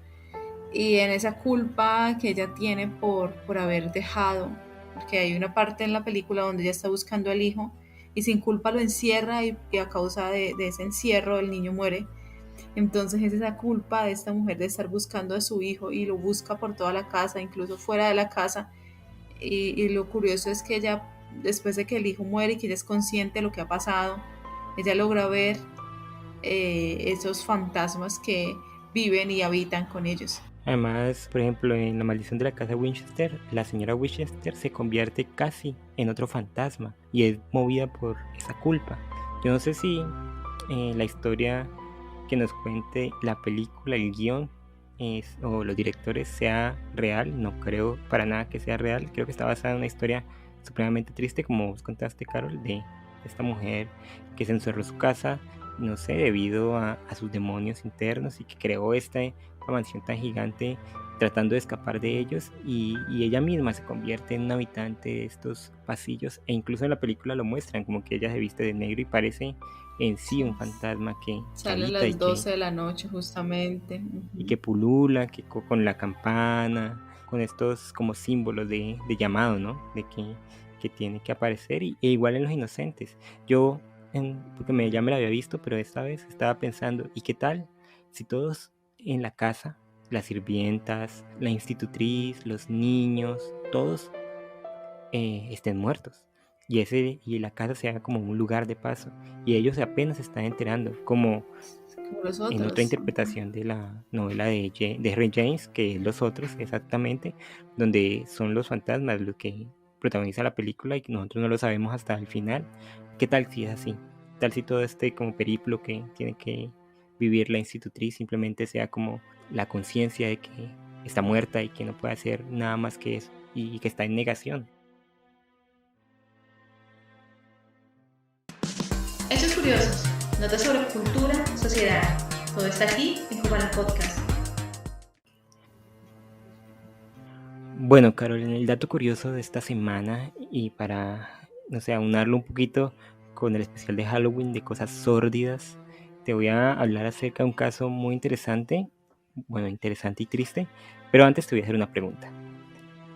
[SPEAKER 2] y en esa culpa que ella tiene por haber dejado, porque hay una parte en la película donde ella está buscando al hijo y sin culpa lo encierra, y a causa de ese encierro el niño muere. Entonces es esa culpa de esta mujer de estar buscando a su hijo, y lo busca por toda la casa, incluso fuera de la casa. Y lo curioso es que ella, después de que el hijo muere y que ella es consciente de lo que ha pasado, ella logra ver esos fantasmas que viven y habitan con ellos.
[SPEAKER 1] Además, por ejemplo, en La maldición de la casa Winchester, la señora Winchester se convierte casi en otro fantasma y es movida por esa culpa. Yo no sé si la historia que nos cuente la película, el guión o los directores sea real. No creo para nada que sea real. Creo que está basada en una historia supremamente triste, como vos contaste, Carol, de esta mujer que se encerró en su casa, no sé, debido a sus demonios internos, y que creó esta mansión tan gigante tratando de escapar de ellos, y ella misma se convierte en un habitante de estos pasillos, e incluso en la película lo muestran como que ella se viste de negro y parece en sí un fantasma que
[SPEAKER 2] Sale a
[SPEAKER 1] habita
[SPEAKER 2] las 12 de la noche justamente.
[SPEAKER 1] y que pulula, con la campana, con estos como símbolos de llamado, ¿no? De que tiene que aparecer, e igual en Los Inocentes. Yo, porque ya me la había visto, pero esta vez estaba pensando, ¿y qué tal si todos en la casa, las sirvientas, la institutriz, los niños, todos estén muertos? Y la casa sea como un lugar de paso, y ellos apenas se están enterando, como
[SPEAKER 2] Como los
[SPEAKER 1] en otra
[SPEAKER 2] otros.
[SPEAKER 1] interpretación de la novela de Henry James, que es Los Otros, exactamente, donde son los fantasmas los que protagonizan la película y que nosotros no lo sabemos hasta el final. ¿Qué tal si es así? ¿Qué tal si todo este como periplo que tiene que vivir la institutriz simplemente sea como la conciencia de que está muerta y que no puede hacer nada más que eso, y que está en negación?
[SPEAKER 2] Hechos curiosos, notas sobre cultura, sociedad. Todo está aquí en Cubana Podcast.
[SPEAKER 1] Bueno, Carol, en el dato curioso de esta semana, y para, no sé, aunarlo un poquito con el especial de Halloween de cosas sórdidas, te voy a hablar acerca de un caso muy interesante, bueno, interesante y triste, pero antes te voy a hacer una pregunta.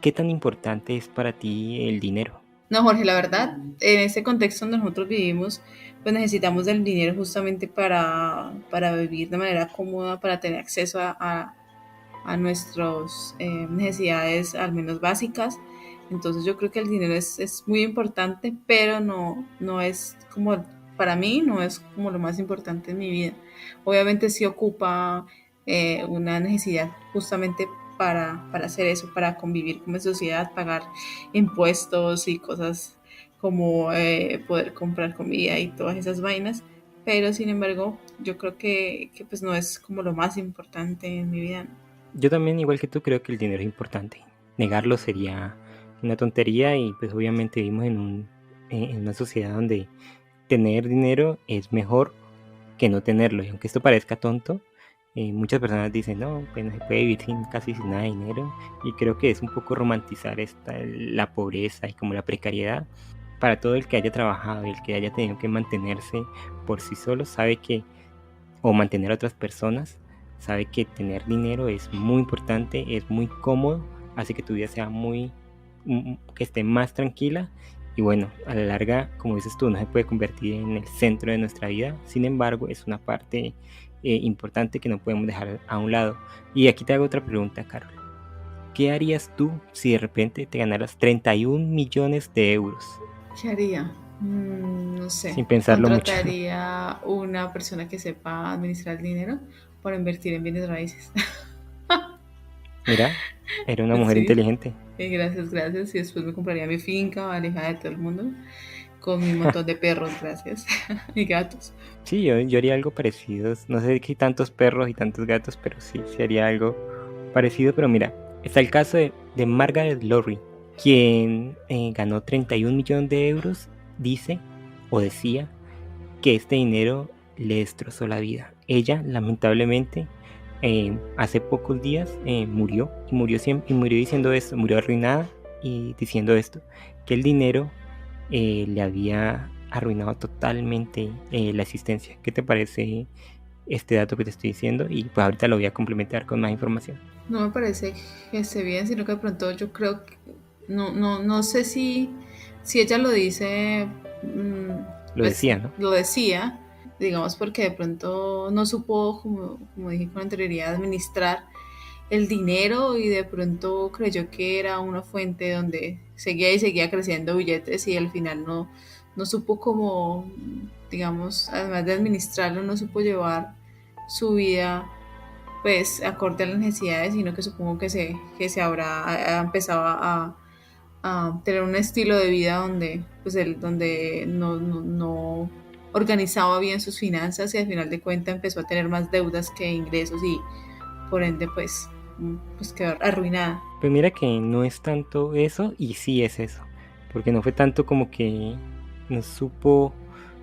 [SPEAKER 1] ¿Qué tan importante es para ti el dinero?
[SPEAKER 2] No, Jorge, la verdad, en este contexto donde nosotros vivimos, pues necesitamos del dinero justamente para vivir de manera cómoda, para tener acceso a nuestras necesidades al menos básicas. Entonces yo creo que el dinero es muy importante, pero no es como para mí no es como lo más importante en mi vida. Obviamente sí ocupa una necesidad justamente para hacer eso, para convivir como sociedad, pagar impuestos y cosas como poder comprar comida y todas esas vainas. Pero sin embargo, yo creo que pues no es como lo más importante en mi vida.
[SPEAKER 1] Yo también, igual que tú, creo que el dinero es importante. Negarlo sería una tontería y pues obviamente vivimos en una sociedad donde tener dinero es mejor que no tenerlo. Y aunque esto parezca tonto, muchas personas dicen, no, pues no se puede vivir casi sin nada de dinero. Y creo que es un poco romantizar la pobreza y como la precariedad. Para todo el que haya trabajado y el que haya tenido que mantenerse por sí solo, sabe que, o mantener a otras personas, sabe que tener dinero es muy importante, es muy cómodo, hace que tu vida sea que esté más tranquila. Y bueno, a la larga, como dices tú, no se puede convertir en el centro de nuestra vida. Sin embargo, es una parte importante que no podemos dejar a un lado. Y aquí te hago otra pregunta, Carol. ¿Qué harías tú si de repente te ganaras 31 millones de euros?
[SPEAKER 2] ¿Qué haría? No sé.
[SPEAKER 1] Sin pensarlo mucho.
[SPEAKER 2] Contrataría una persona que sepa administrar el dinero para invertir en bienes raíces.
[SPEAKER 1] Mira, era una mujer
[SPEAKER 2] Sí.
[SPEAKER 1] inteligente.
[SPEAKER 2] Gracias, gracias. Y después me compraría mi finca alejada de todo el mundo con mi montón de perros, gracias. Y gatos.
[SPEAKER 1] Sí, yo haría algo parecido. No sé qué tantos perros y tantos gatos, pero sí, sí haría algo parecido. Pero mira, está el caso de Margaret Lowry, quien ganó 31 millones de euros, dice o decía que este dinero le destrozó la vida. Ella, lamentablemente, hace pocos días murió y murió diciendo esto, murió arruinada y diciendo esto, que el dinero le había arruinado totalmente la existencia. ¿Qué te parece este dato que te estoy diciendo? Y pues ahorita lo voy a complementar con más información.
[SPEAKER 2] No me parece que esté bien, sino que de pronto yo creo que no sé si ella lo dice,
[SPEAKER 1] Lo
[SPEAKER 2] pues
[SPEAKER 1] decía, ¿no?
[SPEAKER 2] lo decía, digamos porque de pronto no supo, como dije con anterioridad, administrar el dinero y de pronto creyó que era una fuente donde seguía y seguía creciendo billetes y al final no supo cómo, digamos, además de administrarlo, no supo llevar su vida pues acorde a las necesidades, sino que supongo que se habrá empezado a tener un estilo de vida donde pues donde no organizaba bien sus finanzas y al final de cuentas empezó a tener más deudas que ingresos y por ende pues quedó arruinada.
[SPEAKER 1] Pues mira que no es tanto eso y sí es eso, porque no fue tanto como que no supo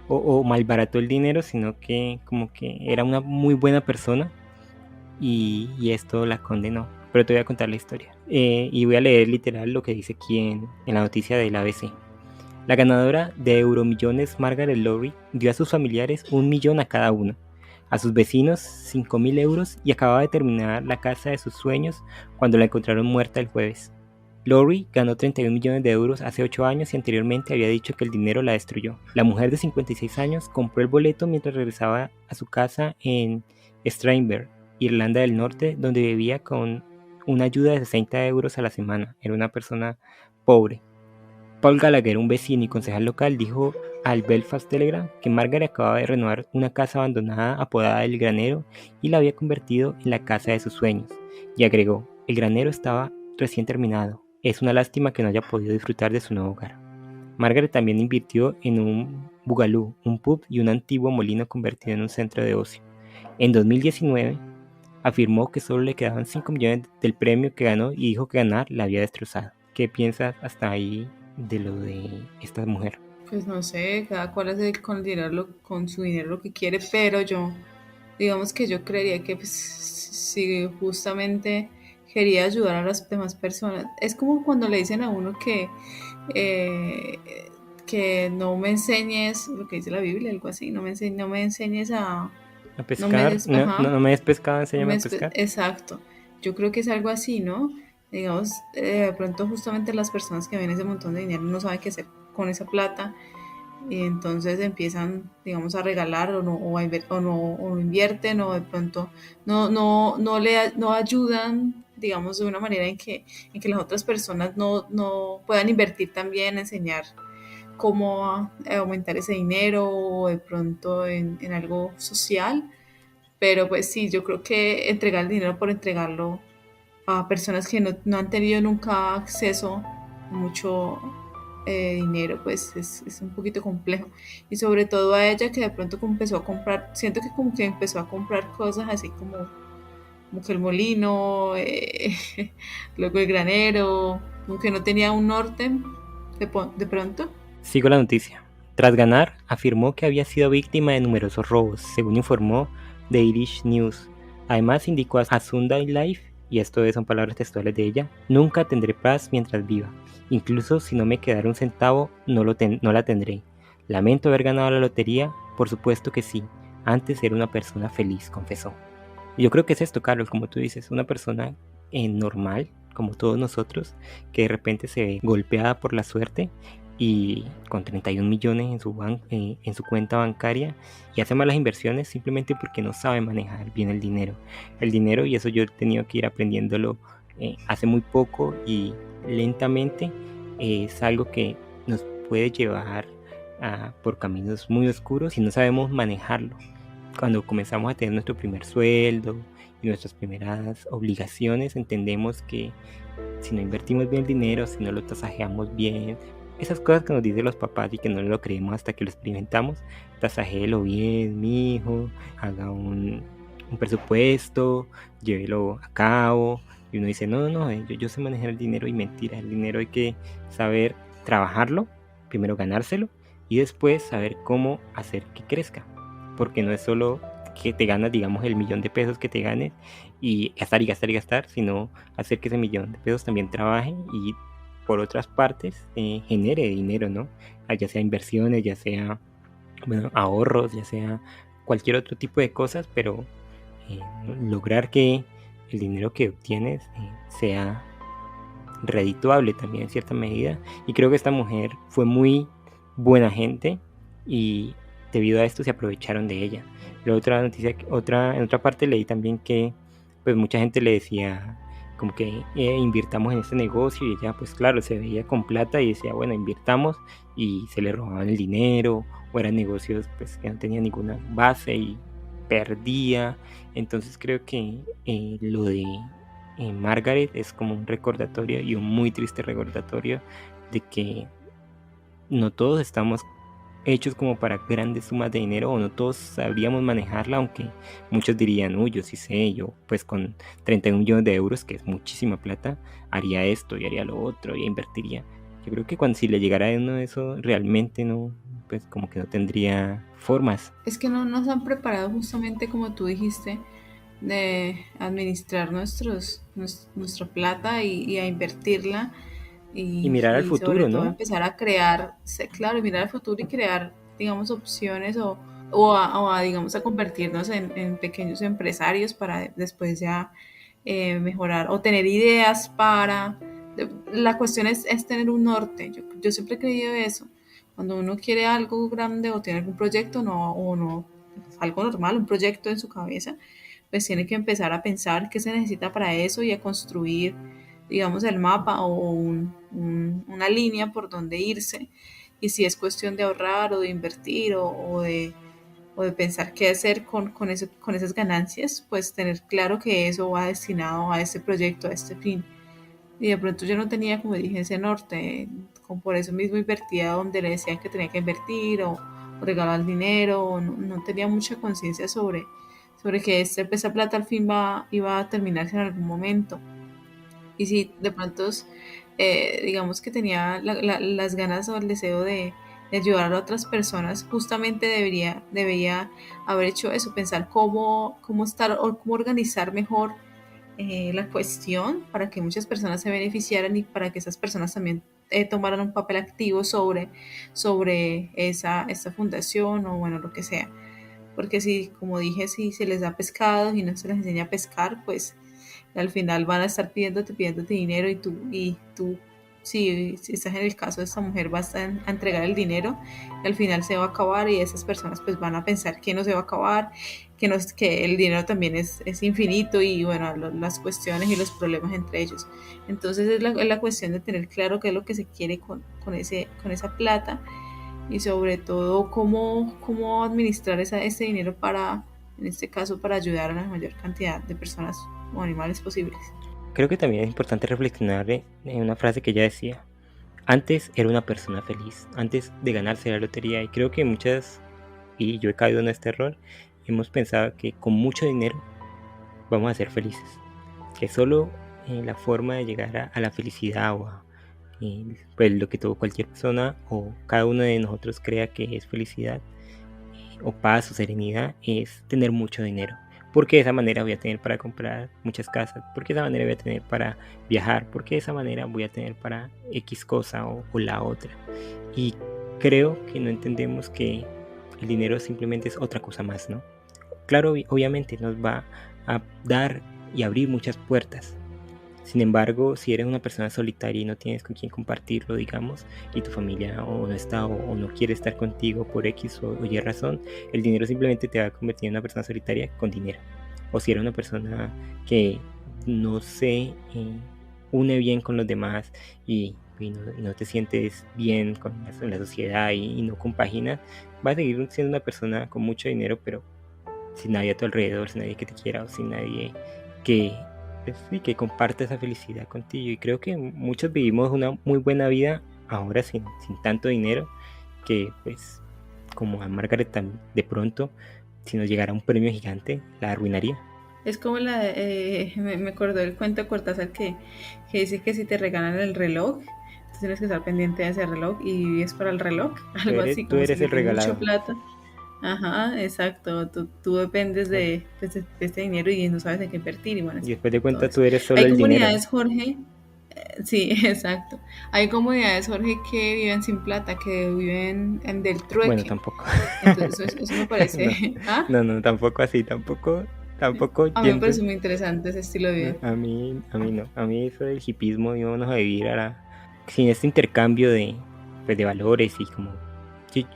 [SPEAKER 1] o malbarató el dinero, sino que como que era una muy buena persona y esto la condenó. Pero te voy a contar la historia. Y voy a leer literal lo que dice aquí en la noticia del ABC. La ganadora de Euromillones, Margaret Lowry, dio a sus familiares 1 millón a cada uno, a sus vecinos 5.000 euros y acababa de terminar la casa de sus sueños cuando la encontraron muerta el jueves. Lowry ganó 31 millones de euros hace 8 años y anteriormente había dicho que el dinero la destruyó. La mujer de 56 años compró el boleto mientras regresaba a su casa en Stranraer, Irlanda del Norte, donde vivía con una ayuda de 60 euros a la semana. Era una persona pobre. Paul Gallagher, un vecino y concejal local, dijo al Belfast Telegraph que Margaret acababa de renovar una casa abandonada apodada El Granero y la había convertido en la casa de sus sueños. Y agregó, el granero estaba recién terminado. Es una lástima que no haya podido disfrutar de su nuevo hogar. Margaret también invirtió en un Boogaloo, un pub y un antiguo molino convertido en un centro de ocio. En 2019 afirmó que solo le quedaban 5 millones del premio que ganó y dijo que ganar la había destrozado. ¿Qué piensas hasta ahí de lo de esta mujer?
[SPEAKER 2] Pues no sé, cada cual hace con su dinero lo que quiere, pero yo, digamos que yo creería que pues, si justamente quería ayudar a las demás personas, es como cuando le dicen a uno eh, que no me enseñes lo que dice la Biblia, algo así, no me enseñes
[SPEAKER 1] ¿A
[SPEAKER 2] no me
[SPEAKER 1] pescar?
[SPEAKER 2] des,
[SPEAKER 1] No,
[SPEAKER 2] ajá,
[SPEAKER 1] no, no me des pescado,
[SPEAKER 2] no
[SPEAKER 1] enséñame
[SPEAKER 2] me
[SPEAKER 1] a
[SPEAKER 2] des,
[SPEAKER 1] pescar.
[SPEAKER 2] exacto, yo creo que es algo así, ¿no? Digamos, de pronto justamente las personas que ven ese montón de dinero no saben qué hacer con esa plata y entonces empiezan, digamos, a regalar o no invierten o de pronto no ayudan, digamos, de una manera en que las otras personas no puedan invertir también, enseñar cómo aumentar ese dinero o de pronto en algo social. Pero pues sí, yo creo que entregar el dinero por entregarlo a personas que no han tenido nunca acceso a mucho dinero, pues es un poquito complejo. Y sobre todo a ella que de pronto como empezó a comprar, siento que como que empezó a comprar cosas así como que el molino, luego el granero, como que no tenía un norte de pronto.
[SPEAKER 1] Sigo la noticia. Tras ganar, afirmó que había sido víctima de numerosos robos, según informó The Irish News. Además indicó a Sunday Life, y esto son palabras textuales de ella: nunca tendré paz mientras viva. Incluso si no me quedara un centavo, no la tendré. Lamento haber ganado la lotería, por supuesto que sí. Antes era una persona feliz, confesó. Y yo creo que es esto, Carlos, como tú dices, una persona normal, como todos nosotros, que de repente se ve golpeada por la suerte y con 31 millones en su cuenta bancaria y hace malas inversiones simplemente porque no sabe manejar bien el dinero. El dinero, y eso yo he tenido que ir aprendiéndolo hace muy poco y lentamente, es algo que nos puede llevar por caminos muy oscuros si no sabemos manejarlo. Cuando comenzamos a tener nuestro primer sueldo y nuestras primeras obligaciones, entendemos que si no invertimos bien el dinero, si no lo tasajeamos bien, esas cosas que nos dicen los papás y que no lo creemos hasta que lo experimentamos, tasajéelo bien, mi hijo, haga un presupuesto, llévelo a cabo. Y uno dice, no, yo sé manejar el dinero, y mentira, el dinero hay que saber trabajarlo, primero ganárselo y después saber cómo hacer que crezca. Porque no es solo que te ganas, digamos, el millón de pesos que te ganes y gastar y gastar y gastar, sino hacer que ese millón de pesos también trabaje y por otras partes genere dinero, ¿no? Ya sea inversiones, ya sea, bueno, ahorros, ya sea cualquier otro tipo de cosas, pero lograr que el dinero que obtienes sea redituable también en cierta medida. Y creo que esta mujer fue muy buena gente y debido a esto se aprovecharon de ella. La otra noticia, en otra parte leí también que pues mucha gente le decía como que invirtamos en este negocio, y ella pues claro se veía con plata y decía bueno, invirtamos, y se le robaban el dinero o eran negocios pues que no tenían ninguna base y perdía. Entonces creo que lo de Margaret es como un recordatorio, y un muy triste recordatorio, de que no todos estamos hechos como para grandes sumas de dinero, o no todos sabríamos manejarla, aunque muchos dirían, uy, yo sí sé, yo pues con 31 millones de euros, que es muchísima plata, haría esto y haría lo otro y invertiría. Yo creo que cuando si le llegara a uno eso, realmente no, pues como que no tendría formas.
[SPEAKER 2] Es que no nos han preparado justamente como tú dijiste de administrar nuestra plata y a invertirla
[SPEAKER 1] Y mirar al
[SPEAKER 2] y sobre
[SPEAKER 1] futuro,
[SPEAKER 2] todo
[SPEAKER 1] ¿no?
[SPEAKER 2] empezar a crear, claro, mirar al futuro y crear, digamos, opciones digamos, a convertirnos en pequeños empresarios para después ya mejorar o tener ideas para... La cuestión es tener un norte. Yo siempre he creído eso. Cuando uno quiere algo grande o tiene algún proyecto, algo normal, un proyecto en su cabeza, pues tiene que empezar a pensar qué se necesita para eso y a construir, digamos, el mapa o una línea por donde irse. Y si es cuestión de ahorrar o de invertir o de pensar qué hacer con esas ganancias, pues tener claro que eso va destinado a este proyecto, a este fin. Y de pronto yo no tenía, como dije, ese norte, por eso mismo invertía donde le decían que tenía que invertir o regalar dinero, o no tenía mucha conciencia sobre que esa plata al fin iba a terminarse en algún momento. Y si de pronto, digamos que tenía las ganas o el deseo de ayudar a otras personas, justamente debería haber hecho eso, pensar cómo estar o cómo organizar mejor la cuestión para que muchas personas se beneficiaran y para que esas personas también tomaran un papel activo sobre esa fundación o bueno, lo que sea. Porque si, como dije, si se les da pescado y no se les enseña a pescar, pues al final van a estar pidiéndote dinero y tú si estás en el caso de esta mujer, vas a entregar el dinero y al final se va a acabar y esas personas pues van a pensar que no se va a acabar, que el dinero también es infinito y bueno, las cuestiones y los problemas entre ellos. Entonces es la cuestión de tener claro qué es lo que se quiere con esa plata y sobre todo cómo administrar ese dinero para, en este caso, para ayudar a la mayor cantidad de personas o animales posibles.
[SPEAKER 1] Creo que también es importante reflexionar en una frase que ella decía: antes era una persona feliz, antes de ganarse la lotería. Y creo que muchas, y yo he caído en este error, hemos pensado que con mucho dinero vamos a ser felices, que solo la forma de llegar a la felicidad o a pues lo que todo cualquier persona o cada uno de nosotros crea que es felicidad o paz o serenidad es tener mucho dinero, porque de esa manera voy a tener para comprar muchas casas, porque de esa manera voy a tener para viajar, porque de esa manera voy a tener para X cosa o la otra. Y creo que no entendemos que el dinero simplemente es otra cosa más, ¿no? Claro, obviamente nos va a dar y abrir muchas puertas. Sin embargo, si eres una persona solitaria y no tienes con quién compartirlo, digamos, y tu familia o no está o no quiere estar contigo por X o Y razón, el dinero simplemente te va a convertir en una persona solitaria con dinero. O si eres una persona que no se une bien con los demás y no te sientes bien con la sociedad y no compaginas, vas a seguir siendo una persona con mucho dinero, pero sin nadie a tu alrededor, sin nadie que te quiera o sin nadie que, pues, sí, que comparte esa felicidad contigo. Y creo que muchos vivimos una muy buena vida ahora sin tanto dinero, que pues como a Margaret de pronto, si nos llegara un premio gigante, la arruinaría.
[SPEAKER 2] Es como me acordó del cuento de Cortázar que dice que si te regalan el reloj, tú tienes que estar pendiente de ese reloj y vives para el reloj, algo así,
[SPEAKER 1] Tú
[SPEAKER 2] como
[SPEAKER 1] eres
[SPEAKER 2] si
[SPEAKER 1] el
[SPEAKER 2] tienes mucha
[SPEAKER 1] regalado.
[SPEAKER 2] plata. Ajá, exacto, tú dependes
[SPEAKER 1] Bueno,
[SPEAKER 2] pues, de este dinero y no sabes en qué invertir y bueno,
[SPEAKER 1] y después de
[SPEAKER 2] todo
[SPEAKER 1] cuentas
[SPEAKER 2] eso.
[SPEAKER 1] tú eres solo
[SPEAKER 2] Hay
[SPEAKER 1] el dinero, ¿no?
[SPEAKER 2] comunidades, Jorge, sí, exacto. Hay comunidades, Jorge, que viven sin plata, que viven del
[SPEAKER 1] Bueno,
[SPEAKER 2] trueque.
[SPEAKER 1] tampoco.
[SPEAKER 2] Entonces eso me
[SPEAKER 1] No,
[SPEAKER 2] parece, ¿ah?
[SPEAKER 1] no, tampoco así, tampoco
[SPEAKER 2] A mí me
[SPEAKER 1] yendo.
[SPEAKER 2] parece muy interesante ese estilo de
[SPEAKER 1] No,
[SPEAKER 2] vida.
[SPEAKER 1] a mí no. A mí eso del hipismo, íbamos a vivir sin este intercambio pues, de valores y como...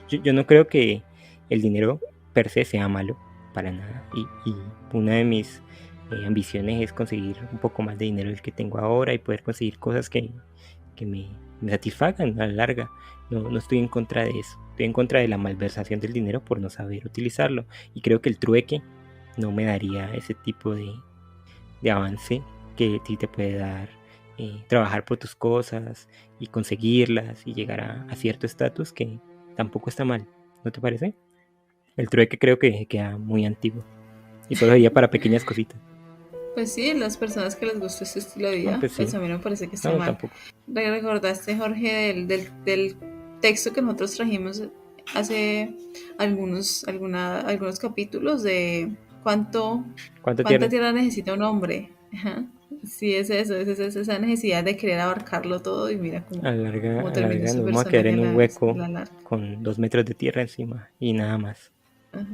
[SPEAKER 1] Yo no creo que el dinero per se sea malo, para nada. Y una de mis ambiciones es conseguir un poco más de dinero del que tengo ahora y poder conseguir cosas que me satisfagan a la larga. No estoy en contra de eso. Estoy en contra de la malversación del dinero por no saber utilizarlo. Y creo que el trueque no me daría ese tipo de avance que sí te puede dar trabajar por tus cosas y conseguirlas y llegar a cierto estatus que tampoco está mal, ¿no te parece? El trueque creo que queda muy antiguo y solo sería para pequeñas cositas.
[SPEAKER 2] Pues sí, las personas que les gusta este estilo de
[SPEAKER 1] No,
[SPEAKER 2] vida,
[SPEAKER 1] pues
[SPEAKER 2] pues
[SPEAKER 1] sí,
[SPEAKER 2] a mí no me parece que esté
[SPEAKER 1] no,
[SPEAKER 2] mal.
[SPEAKER 1] tampoco.
[SPEAKER 2] ¿Recordaste, Jorge, del texto que nosotros trajimos hace algunos capítulos de
[SPEAKER 1] ¿Cuánto
[SPEAKER 2] cuánta
[SPEAKER 1] tierra?
[SPEAKER 2] tierra necesita un hombre? Ajá. Sí, es esa necesidad de querer abarcarlo todo y mira cómo
[SPEAKER 1] A la
[SPEAKER 2] termina
[SPEAKER 1] larga
[SPEAKER 2] su
[SPEAKER 1] nos vamos a quedar
[SPEAKER 2] personaje
[SPEAKER 1] en un
[SPEAKER 2] a
[SPEAKER 1] hueco
[SPEAKER 2] la larga.
[SPEAKER 1] con 2 metros de tierra encima y nada más.
[SPEAKER 2] Ajá,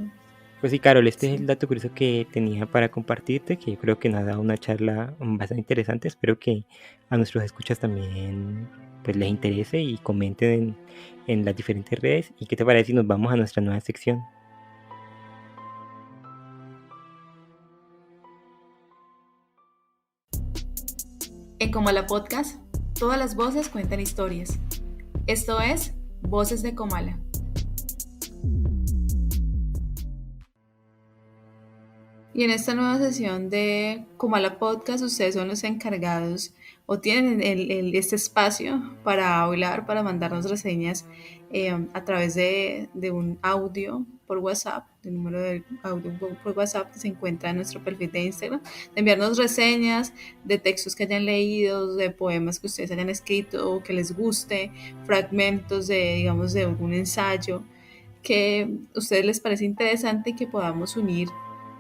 [SPEAKER 1] Pues sí, Carol, este es
[SPEAKER 2] sí.
[SPEAKER 1] el dato curioso que tenía para compartirte, que yo creo que nos ha dado una charla bastante interesante. Espero que a nuestros escuchas también pues les interese y comenten en las diferentes redes. ¿Y qué te parece si nos vamos a nuestra nueva sección?
[SPEAKER 2] En Comala Podcast, todas las voces cuentan historias. Esto es Voces de Comala. Y en esta nueva sesión de Comala Podcast, ustedes son los encargados o tienen este espacio para hablar, para mandarnos reseñas a través de un audio por WhatsApp, del número de audio por WhatsApp que se encuentra en nuestro perfil de Instagram, de enviarnos reseñas de textos que hayan leído, de poemas que ustedes hayan escrito o que les guste, fragmentos digamos, de algún ensayo que a ustedes les parece interesante y que podamos unir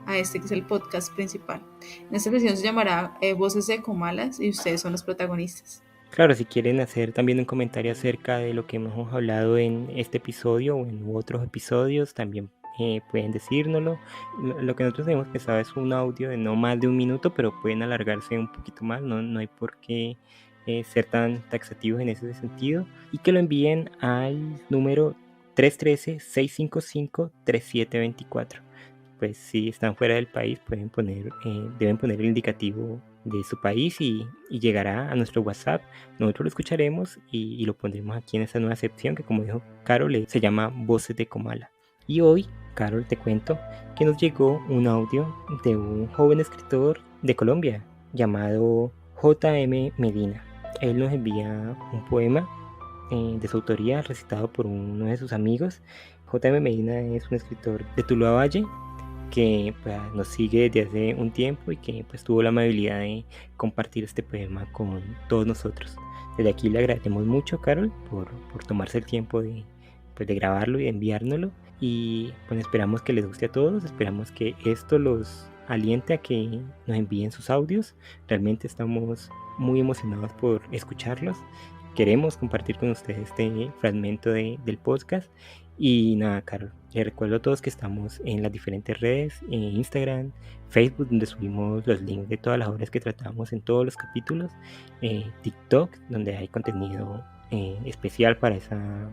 [SPEAKER 2] a este que es el podcast principal. En esta sesión se llamará Voces de Comalas y ustedes son los protagonistas.
[SPEAKER 1] Claro, si quieren hacer también un comentario acerca de lo que hemos hablado en este episodio o en otros episodios, también pueden decírnoslo. Lo que nosotros hemos pensado es un audio de no más de 1 minuto, pero pueden alargarse un poquito más, no hay por qué ser tan taxativos en ese sentido. Y que lo envíen al número 313-655-3724. pues si están fuera del país deben poner el indicativo de su país y llegará a nuestro WhatsApp. Nosotros lo escucharemos y lo pondremos aquí en esta nueva sección que, como dijo Carol, se llama Voces de Comala. Y hoy, Carol, te cuento que nos llegó un audio de un joven escritor de Colombia llamado J.M. Medina. Él nos envía un poema de su autoría recitado por uno de sus amigos. J.M. Medina es un escritor de Tuluá Valle que pues, nos sigue desde hace un tiempo y que pues tuvo la amabilidad de compartir este poema con todos nosotros. Desde aquí le agradecemos mucho, Carol, por tomarse el tiempo pues, de grabarlo y de enviárnoslo. Y pues esperamos que les guste a todos, esperamos que esto los aliente a que nos envíen sus audios. Realmente estamos muy emocionados por escucharlos. Queremos compartir con ustedes este fragmento del podcast. Y nada, Carol, les recuerdo a todos que estamos en las diferentes redes, en Instagram, Facebook, donde subimos los links de todas las obras que tratamos en todos los capítulos, TikTok, donde hay contenido especial para esa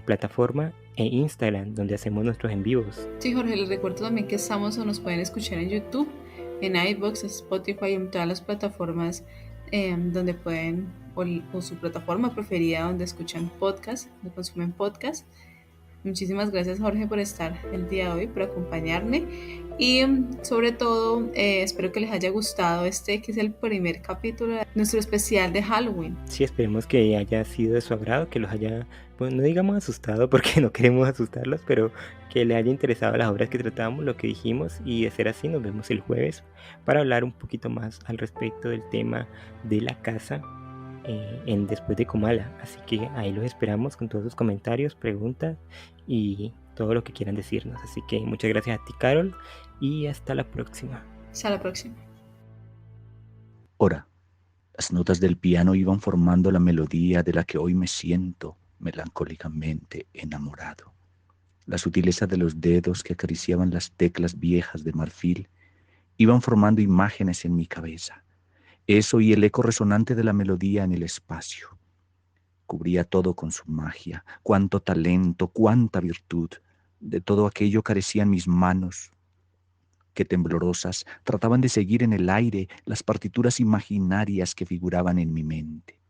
[SPEAKER 1] plataforma, e Instagram, donde hacemos nuestros en vivos.
[SPEAKER 2] Sí, Jorge, les recuerdo también que estamos o nos pueden escuchar en YouTube, en iVoox, Spotify, en todas las plataformas donde pueden, o su plataforma preferida donde escuchan podcast, donde consumen podcast. Muchísimas gracias, Jorge, por estar el día de hoy, por acompañarme y sobre todo espero que les haya gustado que es el primer capítulo de nuestro especial de Halloween.
[SPEAKER 1] Sí, esperemos que haya sido de su agrado, que los haya, pues no digamos asustado porque no queremos asustarlos, pero que le haya interesado las obras que tratamos, lo que dijimos, y de ser así nos vemos el jueves para hablar un poquito más al respecto del tema de la casa en Después de Comala. Así que ahí los esperamos con todos sus comentarios, preguntas y todo lo que quieran decirnos. Así que muchas gracias a ti, Carol, y hasta la próxima.
[SPEAKER 2] Hasta la próxima.
[SPEAKER 3] Ora, las notas del piano iban formando la melodía de la que hoy me siento melancólicamente enamorado. La sutileza de los dedos que acariciaban las teclas viejas de marfil iban formando imágenes en mi cabeza. Eso y el eco resonante de la melodía en el espacio. Cubría todo con su magia, cuánto talento, cuánta virtud. De todo aquello carecían mis manos, que temblorosas trataban de seguir en el aire las partituras imaginarias que figuraban en mi mente.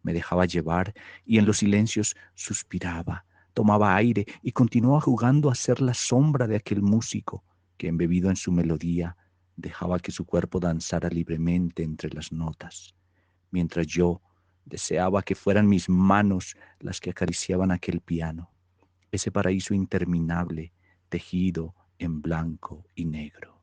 [SPEAKER 3] Me dejaba llevar y en los silencios suspiraba, tomaba aire y continuaba jugando a ser la sombra de aquel músico que, embebido en su melodía, dejaba que su cuerpo danzara libremente entre las notas, mientras yo deseaba que fueran mis manos las que acariciaban aquel piano, ese paraíso interminable tejido en blanco y negro.